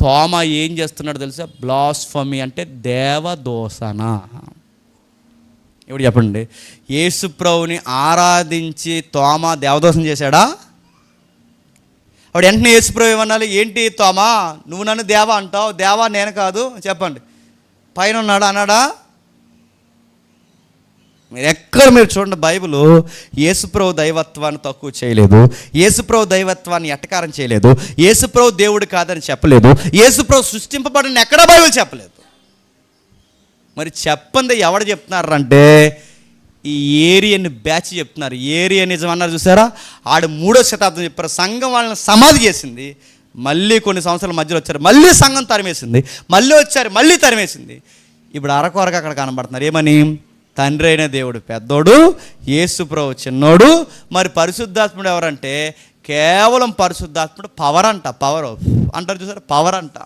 తోమ ఏం చేస్తున్నాడు తెలుసా? బ్లాస్ఫమీ అంటే దేవదోషణ. ఇప్పుడు చెప్పండి, యేసుప్రభుని ఆరాధించి తోమ దేవదోషణ చేశాడా? వాడు వెంటనే యేసుప్రభు ఏమనాలి? ఏంటి తోమా, నువ్వు నన్ను దేవా అంటావు? దేవా నేను కాదు, చెప్పండి. పైన ఉన్నాడా అన్నాడా? మీరు చూడండి, బైబిల్ యేసుప్రభు దైవత్వాన్ని తక్కువ చేయలేదు, యేసుప్రభు దైవత్వాన్ని ఎట్టకారం చేయలేదు, యేసుప్రభు దేవుడు కాదని చెప్పలేదు, యేసుప్రభు సృష్టింపబడిన ఎక్కడా బైబిల్ చెప్పలేదు. మరి చెప్పండి ఎవడు చెప్తున్నారంటే ఈ ఏరియన్ బ్యాచ్ చెప్తున్నారు. ఏరియనిజం అన్నారు చూసారా, ఆడు 3వ శతాబ్దం చెప్పారు. సంఘం వాళ్ళని సమాధి చేసింది, మళ్ళీ కొన్ని సంవత్సరాల మధ్యలో వచ్చారు, మళ్ళీ సంఘం తరిమేసింది, మళ్ళీ వచ్చారు, మళ్ళీ తరిమేసింది. ఇప్పుడు అరకొరగా అక్కడ కనబడుతున్నారు. ఏమని? తండ్రి అయిన దేవుడు పెద్దోడు, యేసుప్రభు చిన్నోడు. మరి పరిశుద్ధాత్ముడు ఎవరంటే కేవలం పరిశుద్ధాత్ముడు పవర్ అంట. పవర్ అంటారు చూసారా, పవర్ అంట.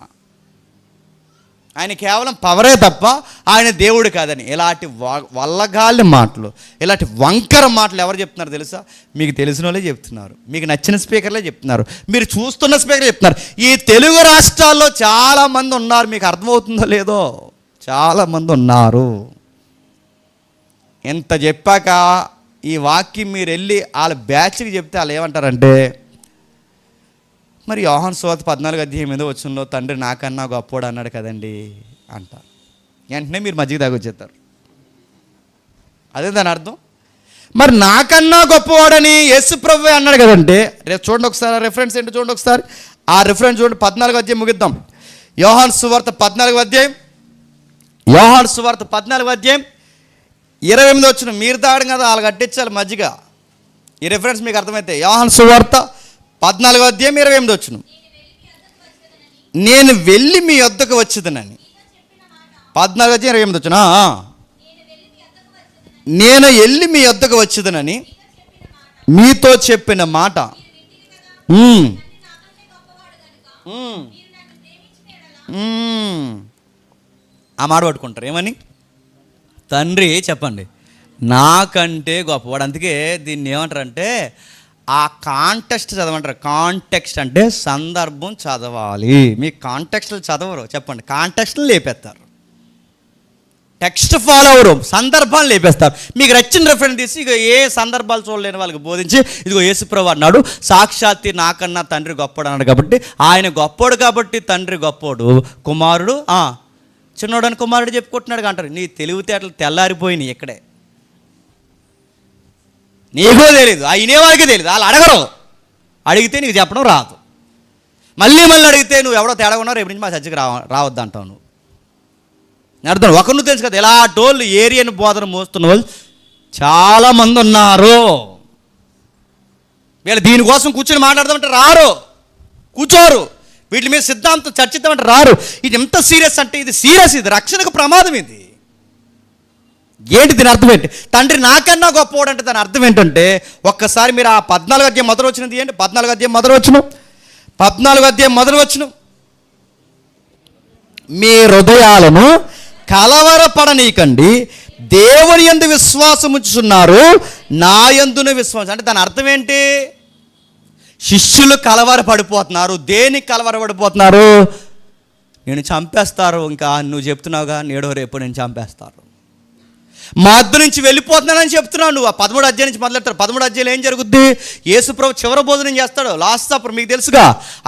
ఆయన కేవలం పవరే తప్ప ఆయన దేవుడు కాదని. ఇలాంటి వల్లగాలి మాటలు, ఇలాంటి వంకర మాటలు ఎవరు చెప్తున్నారు తెలుసా? మీకు తెలిసిన వాళ్ళే చెప్తున్నారు, మీకు నచ్చిన స్పీకర్లే చెప్తున్నారు, మీరు చూస్తున్న స్పీకర్ చెప్తున్నారు. ఈ తెలుగు రాష్ట్రాల్లో చాలామంది ఉన్నారు, మీకు అర్థమవుతుందో లేదో, చాలామంది ఉన్నారు. ఎంత చెప్పాక ఈ వాక్యం మీరు వెళ్ళి వాళ్ళ బ్యాచ్కి చెప్తే వాళ్ళు ఏమంటారంటే, మరి యోహాను సువార్త 14:8 తండ్రి నాకన్నా గొప్పోడు అన్నాడు కదండి అంటారు. వెంటనే మీరు మజ్జిగ తాగొచ్చేస్తారు. అదే దాని అర్థం. మరి నాకన్నా గొప్పవాడని యేసుప్రభువే అన్నాడు కదంటే, రేపు చూడండి ఒకసారి రెఫరెన్స్ ఏంటో చూడండి ఒకసారి. ఆ రెఫరెన్స్ చూడండి, 14వ అధ్యాయం ముగిద్దాం. యోహాను సువార్త 14వ అధ్యాయం, యోహాను సువార్త 14వ అధ్యాయం 28 మీరు తాగడం కదా, వాళ్ళు కట్టించాలి మజ్జిగ. ఈ రెఫరెన్స్ మీకు అర్థమైతే యోహాను సువార్త 14వ అధ్యాయం 28. నేను వెళ్ళి మీ వద్దకు వచ్చేదనని. 14వ అధ్యాయం 28. నేను వెళ్ళి మీ వద్దకు వచ్చేదనని మీతో చెప్పిన మాట. ఆ మాట పట్టుకుంటారు. ఏమని? తండ్రి చెప్పండి నాకంటే గొప్పవాడు. అందుకే దీన్ని ఏమంటారంటే ఆ కాంటెక్స్ట్ చదవమంటారు. కాంటెక్స్ట్ అంటే సందర్భం చదవాలి. మీ కాంటెక్స్ట్లు చదవరు, చెప్పండి, కాంటెక్స్ట్లు లేపేస్తారు. టెక్స్ట్ ఫాలో అవరు, సందర్భాలు లేపేస్తారు. మీకు నచ్చిన రెఫరెన్స్ తీసి ఇక ఏ సందర్భాలు చూడలేని వాళ్ళకి బోధించి, ఇదిగో యేసుప్రభు అన్నాడు సాక్షాత్తు నాకన్నా తండ్రి గొప్పడు అన్నాడు కాబట్టి, ఆయన గొప్పోడు కాబట్టి తండ్రి గొప్పోడు, కుమారుడు చిన్నోడని కుమారుడు చెప్పుకుంటున్నాడు అంటారు. నీ తెలివితేటలు తెల్లారిపోయినాయి ఇక్కడే. నీకో తెలీదు, అయినే వాళ్ళకి తెలియదు, వాళ్ళు అడగరు. అడిగితే నీకు చెప్పడం రాదు. మళ్ళీ అడిగితే నువ్వు ఎవడో తేడా ఉన్నావు, రేపు నుంచి మా చర్చకి రావద్దు అంటావు. నువ్వు అర్థం ఒకరు నువ్వు తెలుసు కదా, ఎలా టోళ్ళు ఏరియన్ బోధన మోస్తున్న వాళ్ళు చాలామంది ఉన్నారు. వీళ్ళు దీనికోసం కూర్చొని మాట్లాడదామంటే రారు, కూర్చోరు. వీటి మీద సిద్ధాంతం చర్చిద్దామంటే రారు. ఇది ఎంత సీరియస్ అంటే ఇది సీరియస్, ఇది రక్షణకు ప్రమాదం. ఇది ఏంటి దీని అర్థం ఏంటి? తండ్రి నాకన్నా గొప్పవాడు అంటే దాని అర్థం ఏంటంటే, ఒక్కసారి మీరు ఆ 14వ అధ్యాయం మొదలు వచ్చినది ఏంటి? 14వ అధ్యాయం మొదలు వచ్చును, 14వ అధ్యాయం మొదలు వచ్చును. మీ హృదయాలను కలవరపడనీకండి, దేవుని యందు విశ్వాసం ఉంచుతున్నారు, నా యందున విశ్వాసం. అంటే దాని అర్థం ఏంటి? శిష్యులు కలవరపడిపోతున్నారు. దేనికి కలవరపడిపోతున్నారు? నేను చంపేస్తారు, ఇంకా నువ్వు చెప్తున్నావుగా నేడో రేపు నేను చంపేస్తారు, మా వద్ద నుంచి వెళ్ళిపోతున్నానని చెప్తున్నావు నువ్వు. ఆ 13వ అధ్యాయం నుంచి మొదలెడతారు. 13వ అధ్యాయంలో ఏం జరుగుద్ది? యేసుప్రభు చివరి భోజనం చేస్తాడు, లాస్ట్ సప్పర్ మీకు తెలుసుగా.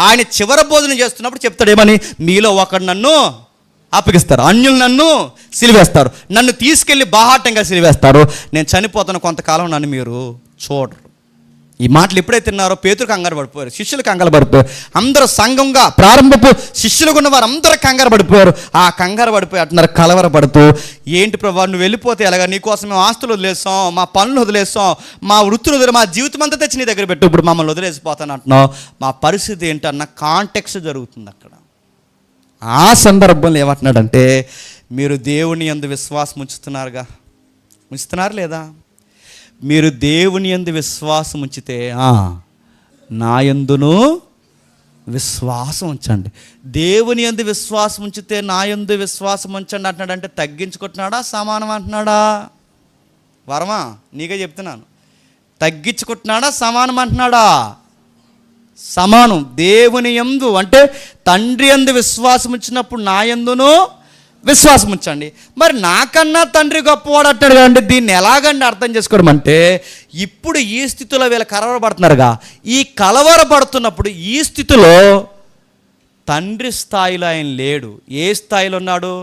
ఆయన చివరి భోజనం చేస్తున్నప్పుడు చెప్తాడు ఏమని? మీలో ఒకడు నన్ను అప్పగిస్తారు, అన్యులు నన్ను సిలివేస్తారు, నన్ను తీసుకెళ్ళి బాహాటంగా సిలివేస్తారు, నేను చనిపోతున్న కొంతకాలం నన్ను మీరు చూడరు. ఈ మాటలు ఎప్పుడైతే తిన్నారో పేతురు కంగారు పడిపోయారు, శిష్యులు కంగారు పడిపోయారు, అందరూ సంఘంగా ప్రారంభపు శిష్యులుగా ఉన్న వారు అందరూ కంగారు పడిపోయారు. ఆ కంగారు పడిపోయి అంటున్నారు కలవరపడుతూ, ఏంటి ప్రభు నువ్వు వెళ్ళిపోతే ఎలాగా? నీకోసం మేము ఆస్తులు వదిలేస్తాం, మా పనులు వదిలేస్తాం, మా వృత్తులు వదిలే, మా జీవితం అంతా తెచ్చి నీ దగ్గర పెట్టు, ఇప్పుడు మమ్మల్ని వదిలేసిపోతాను అంటున్నావు. మా పరిస్థితి ఏంటన్న కాంటెక్స్ట్ జరుగుతుంది అక్కడ. ఆ సందర్భంలో ఏమంటున్నాడంటే, మీరు దేవుని యందు విశ్వాసం ఉంచుతున్నారు లేదా? మీరు దేవుని యందు విశ్వాసం ఉంచితే నా యందును విశ్వాసం ఉంచండి. దేవుని యందు విశ్వాసం ఉంచితే నా యందు విశ్వాసం ఉంచండి అంటున్నాడు. అంటే తగ్గించుకుంటున్నాడా సమానం అంటున్నాడా? వరమా నీకే చెప్తున్నాను, తగ్గించుకుంటున్నాడా సమానం అంటున్నాడా? సమానం. దేవుని యందు అంటే తండ్రి యందు విశ్వాసం ఉంచినప్పుడు నా యందును విశ్వాసం ఉంచండి. మరి నాకన్నా తండ్రి గొప్పవాడు అంటాడు కదండి, దీన్ని ఎలాగండి అర్థం చేసుకోవడం అంటే, ఇప్పుడు ఈ స్థితిలో వీళ్ళు కలవరపడుతున్నారుగా, ఈ కలవరపడుతున్నప్పుడు ఈ స్థితిలో తండ్రి స్థాయిలో ఆయన లేడు. ఏ స్థాయిలో ఉన్నాడు?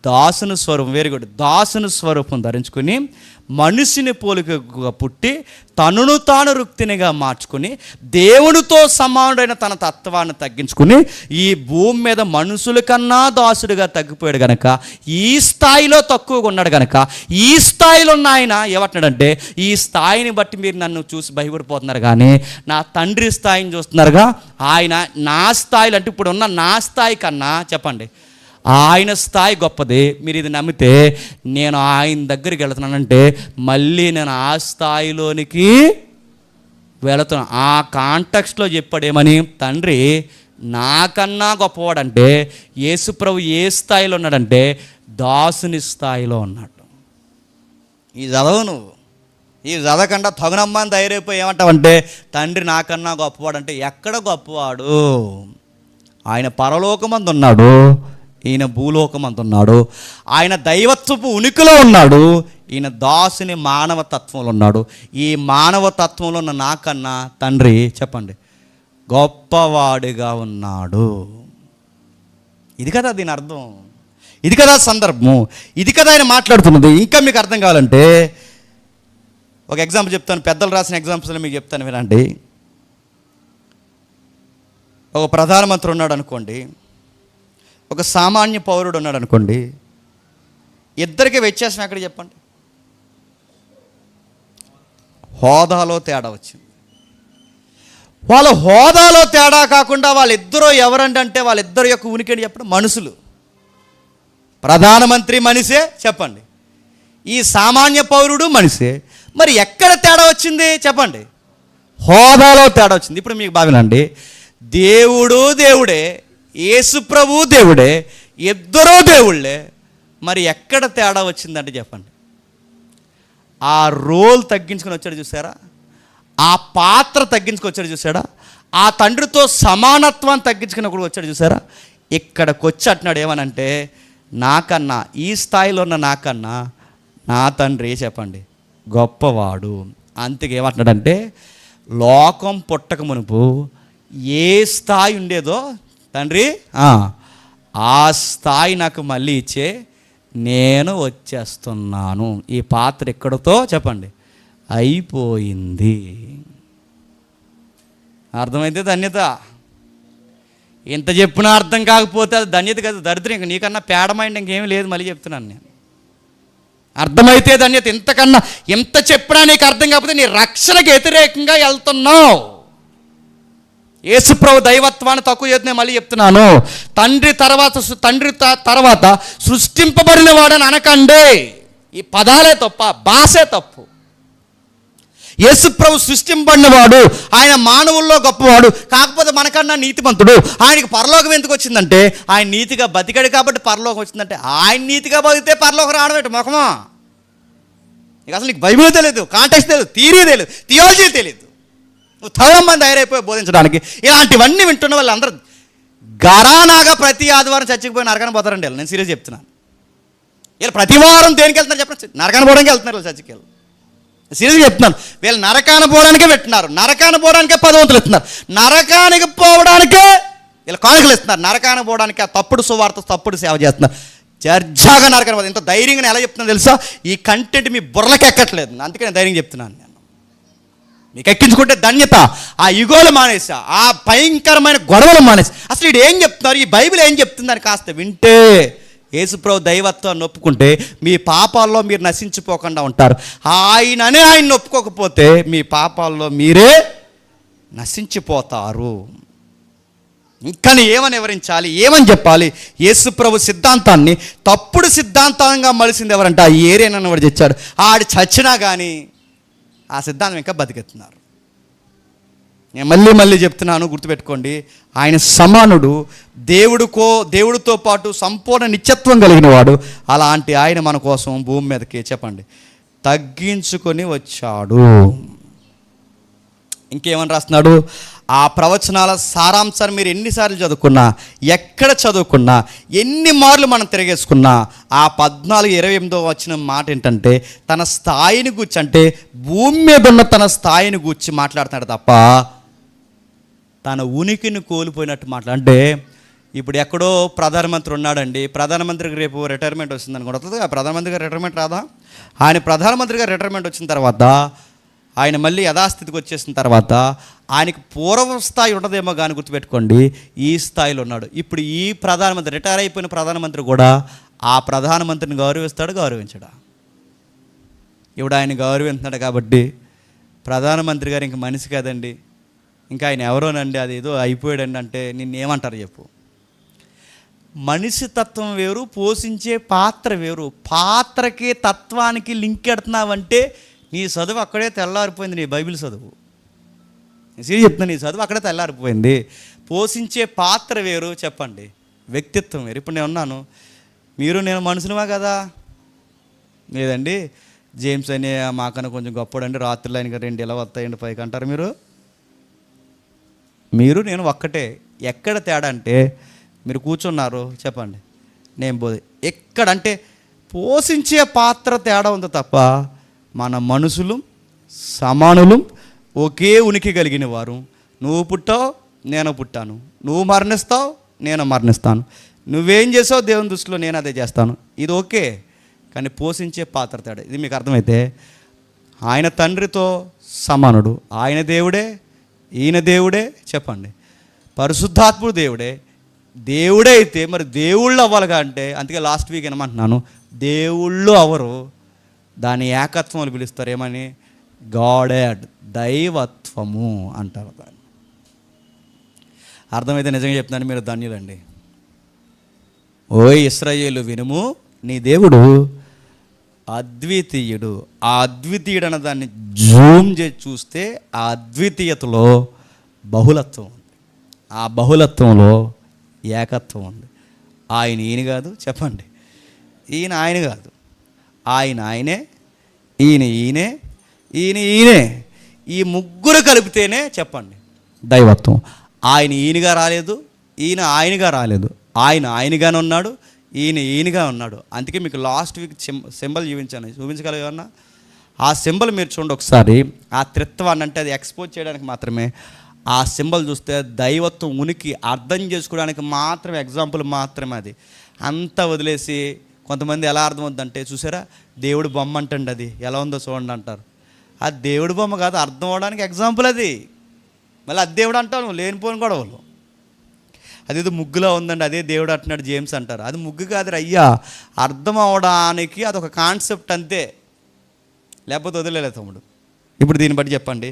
దాసుని స్వరూపం. Very good. దాసుని స్వరూపం ధరించుకుని మనిషిని పోలికగా పుట్టి తనను తాను రుక్తినిగా మార్చుకుని దేవునితో సమానుడైన తన తత్వాన్ని తగ్గించుకుని ఈ భూమి మీద మనుషుల కన్నా దాసుడిగా తగ్గిపోయాడు గనక, ఈ స్థాయిలో తక్కువగా ఉన్నాడు గనక, ఈ స్థాయిలో ఉన్న ఆయన ఏమంటున్నాడంటే, ఈ స్థాయిని బట్టి మీరు నన్ను చూసి భయపడిపోతున్నారు కానీ నా తండ్రి స్థాయిని చూస్తున్నారుగా. ఆయన నా స్థాయిలో అంటే ఇప్పుడు ఉన్న నా స్థాయి కన్నా చెప్పండి ఆయన స్థాయి గొప్పది. మీరు ఇది నమ్మితే నేను ఆయన దగ్గరికి వెళుతున్నానంటే మళ్ళీ నేను ఆ స్థాయిలోనికి వెళుతున్నాను. ఆ కాంటెక్స్ట్లో చెప్పాడేమని, తండ్రి నాకన్నా గొప్పవాడంటే యేసుప్రభు ఏ స్థాయిలో ఉన్నాడంటే దాసుని స్థాయిలో ఉన్నాడు. ఈ చదవు నువ్వు, ఈ చదవకుండా తగునమ్మని ధైర్యపోయి ఏమంటావంటే తండ్రి నాకన్నా గొప్పవాడంటే ఎక్కడ గొప్పవాడు? ఆయన పరలోకమందు ఉన్నాడు, ఈయన భూలోకమందు ఉన్నాడు. ఆయన దైవత్వపు ఉనికిలో ఉన్నాడు, ఈయన దాసుని మానవ తత్వంలో ఉన్నాడు. ఈ మానవ తత్వంలో ఉన్న నాకన్నా తండ్రి చెప్పండి గొప్పవాడిగా ఉన్నాడు. ఇది కదా దీని అర్థం, ఇది కదా సందర్భం, ఇది కదా ఆయన మాట్లాడుతున్నది. ఇంకా మీకు అర్థం కావాలంటే ఒక ఎగ్జాంపుల్ చెప్తాను, పెద్దలు రాసిన ఎగ్జాంపుల్స్ మీకు చెప్తాను వినండి. ఒక ప్రధానమంత్రి ఉన్నాడు అనుకోండి, ఒక సామాన్య పౌరుడు ఉన్నాడు అనుకోండి, ఇద్దరికి వ్యత్యాసం ఎక్కడ చెప్పండి? హోదాలో తేడా వచ్చింది. వాళ్ళ హోదాలో తేడా కాకుండా వాళ్ళిద్దరూ ఎవరంటే వాళ్ళిద్దరు యొక్క ఉనికిని చెప్పడం మనుషులు. ప్రధానమంత్రి మనిషే చెప్పండి, ఈ సామాన్య పౌరుడు మనిషే. మరి ఎక్కడ తేడా వచ్చింది చెప్పండి? హోదాలో తేడా వచ్చింది. ఇప్పుడు మీకు బావినండి, దేవుడు దేవుడే, యేసు ప్రభు దేవుడే, ఇద్దరూ దేవుళ్ళే. మరి ఎక్కడ తేడా వచ్చిందంటే చెప్పండి? ఆ రోల్ తగ్గించుకొని వచ్చాడు చూసారా, ఆ పాత్ర తగ్గించుకొని వచ్చాడు చూసాడా, ఆ తండ్రితో సమానత్వాన్ని తగ్గించుకుని కూడా వచ్చాడు చూసారా. ఇక్కడికి వచ్చి అంటున్నాడు ఏమనంటే, నాకన్నా ఈ స్థాయిలో ఉన్న నాకన్నా నా తండ్రి చెప్పండి గొప్పవాడు. అంతకు ఏమంటున్నాడంటే, లోకం పుట్టక మునుపు ఏ స్థాయి ఉండేదో తండ్రి ఆ స్థాయి నాకు మళ్ళీ ఇచ్చే నేను వచ్చేస్తున్నాను. ఈ పాత్ర ఎక్కడితో చెప్పండి అయిపోయింది. అర్థమైతే ధన్యత. ఇంత చెప్పినా అర్థం కాకపోతే అది ధన్యత కాదు, దరిద్రం. ఇంక నీకన్నా పేడమైండ్ ఇంకేమీ లేదు. మళ్ళీ చెప్తున్నాను నేను, అర్థమైతే ధన్యత. ఇంతకన్నా ఎంత చెప్పినా నీకు అర్థం కాకపోతే నీ రక్షణకు వ్యతిరేకంగా వెళ్తున్నావు. యేసుప్రభు దైవత్వాన్ని తక్కువ చేస్తున్నాయి. మళ్ళీ చెప్తున్నాను, తండ్రి తర్వాత సృష్టింపబడిన వాడని అనకండి. ఈ పదాలే తప్ప, భాషే తప్పు. యేసుప్రభు సృష్టింపబడినవాడు, ఆయన మానవుల్లో గొప్పవాడు. కాకపోతే మనకన్నా నీతిమంతుడు. ఆయనకి పరలోకం ఎందుకు వచ్చిందంటే ఆయన నీతిగా బతికాడు కాబట్టి పరలోకం వచ్చిందంటే, ఆయన నీతిగా బతికితే పరలోకం రావడం ఏంటి మొఖమా? నీకు అసలు నీకు బైబిల్ తెలియదు, కాంటెక్స్ట్ తెలియదు, థియరీ తెలియదు, థియాలజీ తెలియదు. నువ్వు చాలా మంది ధైర్యపోయి బోధించడానికి. ఇలాంటివన్నీ వింటున్న వాళ్ళు అందరూ గరానాగా ప్రతి ఆదివారం చర్చికి పోయి నరకాన్ని పోతారండి. నేను సీరియస్ చెప్తున్నాను. వీళ్ళు ప్రతి వారం దేనికి వెళ్తున్నారు చెప్పండి? నరకాన్ని పోవడానికి వెళ్తున్నారు వీళ్ళు చర్చికి. సీరియస్గా చెప్తున్నాను. వీళ్ళు నరకాన్ని పోవడానికే పెట్టినారు, నరకాన్ని పోవడానికే 10 వంతులు ఇస్తున్నారు, నరకానికి పోవడానికే వీళ్ళు కానుకలు ఇస్తున్నారు, నరకానికి పోవడానికి ఆ తప్పుడు సువార్త తప్పుడు సేవ చేస్తున్నారు. చర్చాగా నరకాన్ని పోతుంది. ఇంత ధైర్యంగా ఎలా చెప్తున్నా తెలుసా? ఈ కంటెంట్ మీ బుర్రకి ఎక్కట్లేదు, అందుకే నేను ధైర్యం చెప్తున్నాను. నేను మీకు ఎక్కించుకుంటే ధన్యత. ఆ యుగోలు మానేసా, ఆ భయంకరమైన గొడవలు మానేసి, అసలు ఇది ఏం చెప్తున్నారు, ఈ బైబిల్ ఏం చెప్తుందని కాస్త వింటే, యేసుప్రభు దైవత్వాన్ని ఒప్పుకుంటే మీ పాపాల్లో మీరు నశించిపోకుండా ఉంటారు. ఆయననే ఆయన ఒప్పుకోకపోతే మీ పాపాల్లో మీరే నశించిపోతారు. ఇంకా ఏమని వివరించాలి, ఏమని చెప్పాలి? యేసుప్రభు సిద్ధాంతాన్ని తప్పుడు సిద్ధాంతంగా మలిసింది ఎవరంటే ఆ ఏరియా వాడు తెచ్చాడు. ఆడు చచ్చినా కానీ ఆ సిద్ధాంతం ఇంకా బతికెత్తున్నారు. నేను మళ్ళీ చెప్తున్నాను, గుర్తుపెట్టుకోండి. ఆయన సమానుడు, దేవుడితో పాటు సంపూర్ణ నిత్యత్వం కలిగిన వాడు. అలాంటి ఆయన మన కోసం భూమి మీదకి చెప్పండి తగ్గించుకొని వచ్చాడు. ఇంకేమని రాస్తున్నాడు? ఆ ప్రవచనాల సారాంశాన్ని మీరు ఎన్నిసార్లు చదువుకున్నా, ఎక్కడ చదువుకున్నా, ఎన్ని మార్లు మనం తిరిగేసుకున్నా ఆ 14:28 వచ్చిన మాట ఏంటంటే తన స్థాయిని గూర్చి, అంటే భూమి మీద ఉన్న తన స్థాయిని గూర్చి మాట్లాడుతున్నాడు తప్ప తన ఉనికిని కోల్పోయినట్టు అంటే ఇప్పుడు ఎక్కడో ప్రధానమంత్రి ఉన్నాడండి, ప్రధానమంత్రికి రేపు రిటైర్మెంట్ వస్తుంది అనుకోండి, వస్తుంది ఆ ప్రధానమంత్రి గారు రిటైర్మెంట్ రాదా? ఆయన ప్రధానమంత్రిగా రిటైర్మెంట్ వచ్చిన తర్వాత ఆయన మళ్ళీ యథాస్థితికి వచ్చేసిన తర్వాత ఆయనకి పూర్వ స్థాయి ఉండదేమో కానీ గుర్తుపెట్టుకోండి, ఈ స్థాయిలో ఉన్నాడు. ఇప్పుడు ఈ ప్రధానమంత్రి, రిటైర్ అయిపోయిన ప్రధానమంత్రి కూడా ఆ ప్రధానమంత్రిని గౌరవిస్తాడు, గౌరవించడా? ఇప్పుడు ఆయన గౌరవిస్తున్నాడు కాబట్టి ప్రధానమంత్రి గారు ఇంక మనిషి కదండి, ఇంకా ఆయన ఎవరోనండి, అది ఏదో అయిపోయాడండి అంటే నిన్నేమంటారు చెప్పు? మనిషి తత్వం వేరు, పోషించే పాత్ర వేరు. పాత్రకి తత్వానికి లింక్ ఎడుతున్నావంటే నీ చదువు అక్కడే తెల్లారిపోయింది. నీ బైబిల్ చదువు, సీరియస్ చెప్తున్నా, నీ చదువు అక్కడే తెల్లారిపోయింది. పోషించే పాత్ర వేరు, చెప్పండి, వ్యక్తిత్వం వేరు. ఇప్పుడు నేను ఉన్నాను, మీరు నేను మనుషులమా కదా? లేదండి జేమ్స్ అనే మాకన్నా కొంచెం గొప్పడండి, రాత్రులు ఆయనకి 2 ఇలా వస్తాయండి పైకి అంటారు. మీరు నేను ఒక్కటే. ఎక్కడ తేడా అంటే మీరు కూర్చున్నారు చెప్పండి, నేను ఎక్కడంటే పోషించే పాత్ర తేడా ఉంది తప్ప మన మనుషులు సమానులు, ఒకే ఉనికి కలిగిన వారు. నువ్వు పుట్టావు, నేను పుట్టాను. నువ్వు మరణిస్తావు, నేను మరణిస్తాను. నువ్వేం చేసావు దేవుని దృష్టిలో నేను అదే చేస్తాను. ఇది ఓకే, కానీ పోషించే పాత్ర తేడా. ఇది మీకు అర్థమైతే ఆయన తండ్రితో సమానుడు, ఆయన దేవుడే, ఈయన దేవుడే, చెప్పండి, పరిశుద్ధాత్ముడు దేవుడే. దేవుడే అయితే మరి దేవుళ్ళు అవ్వాలిగా అంటే, అందుకే లాస్ట్ వీక్ ఏమంటున్నాను, దేవుళ్ళు అవరు, దాని ఏకత్వం పిలుస్తారు. ఏమని? గాడెడ్, దైవత్వము అంటారు దాన్ని. అర్థమైతే నిజంగా చెప్తున్నాను, మీరు ధన్యులండి. ఓయ్ ఇశ్రాయేలు వినుము, నీ దేవుడు అద్వితీయుడు. ఆ అద్వితీయుడు అన్న దాన్ని జూమ్ చేసి చూస్తే ఆ అద్వితీయతలో బహుళత్వం ఉంది, ఆ బహుళత్వంలో ఏకత్వం ఉంది. ఆయన ఈయన కాదు, చెప్పండి, ఈయన ఆయన కాదు, ఆయన ఆయనే, ఈయన ఈయనే, ఈయన ఈయనే. ఈ ముగ్గురు కలిపితేనే చెప్పండి దైవత్వం. ఆయన ఈయనగా రాలేదు, ఈయన ఆయనగా రాలేదు. ఆయన ఆయనగానే ఉన్నాడు, ఈయన ఈయనగా ఉన్నాడు. అందుకే మీకు లాస్ట్ వీక్ సింబల్ చూపించగలిగామన్నా ఆ సింబల్ మీరు చూడండి ఒకసారి. ఆ త్రిత్వాన్ని అంటే అది ఎక్స్పోజ్ చేయడానికి మాత్రమే. ఆ సింబల్ చూస్తే దైవత్వం ఉనికి అర్థం చేసుకోవడానికి మాత్రమే, ఎగ్జాంపుల్ మాత్రమే. అది అంతా వదిలేసి కొంతమంది ఎలా అర్థమవుద్దంటే, చూసారా దేవుడు బొమ్మ అంటండి, అది ఎలా ఉందో చూడండి అంటారు. అది దేవుడు బొమ్మ కాదు, అర్థం అవడానికి ఎగ్జాంపుల్ అది. మళ్ళీ అది దేవుడు అంటాను, లేనిపోని గొడవలు. అదేదో ముగ్గులా ఉందండి, అదే దేవుడు అంటున్నాడు జేమ్స్ అంటారు. అది ముగ్గు కాదు అయ్యా, అర్థం అవడానికి అదొక కాన్సెప్ట్ అంతే, లేకపోతే వదిలేదు తమ్ముడు. ఇప్పుడు దీన్ని బట్టి చెప్పండి,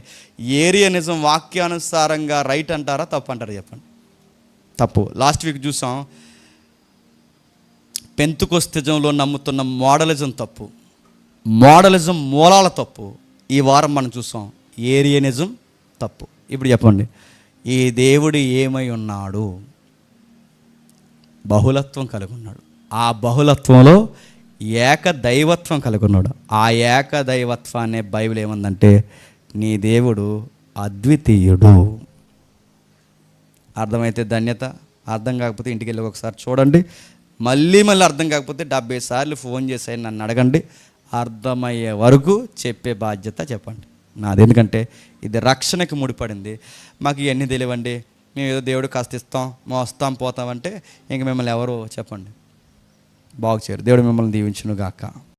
ఏరియనిజం వాక్యానుసారంగా రైట్ అంటారా తప్పు అంటారా చెప్పండి? తప్పు. లాస్ట్ వీక్ చూసాం, పెంతుకొస్తేజంలో నమ్ముతున్న మోడలిజం తప్పు, మోడలిజం మూలాల తప్పు. ఈ వారం మనం చూసాం ఏరియనిజం తప్పు. ఇప్పుడు చెప్పండి, ఈ దేవుడు ఏమై ఉన్నాడు? బహుళత్వం కలిగి ఉన్నాడు. ఆ బహుళత్వంలో ఏకదైవత్వం కలిగి ఉన్నాడు. ఆ ఏకదైవత్వాన్ని బైబిల్ ఏముందంటే, నీ దేవుడు అద్వితీయుడు. అర్థమైతే ధన్యత, అర్థం కాకపోతే ఇంటికి వెళ్ళి ఒకసారి చూడండి. మళ్ళీ అర్థం కాకపోతే 70 సార్లు ఫోన్ చేసి నన్ను అడగండి, అర్థమయ్యే వరకు చెప్పే బాధ్యత చెప్పండి నాది. ఎందుకంటే ఇది రక్షణకి ముడిపడింది. మాకు ఇవన్నీ తెలియవండి, మేము ఏదో దేవుడు కాస్త ఇస్తాం, మోస్తాం, పోతామంటే ఇంక మిమ్మల్ని ఎవరు చెప్పండి బాగు చేయరు. దేవుడు మిమ్మల్ని దీవించును గాక.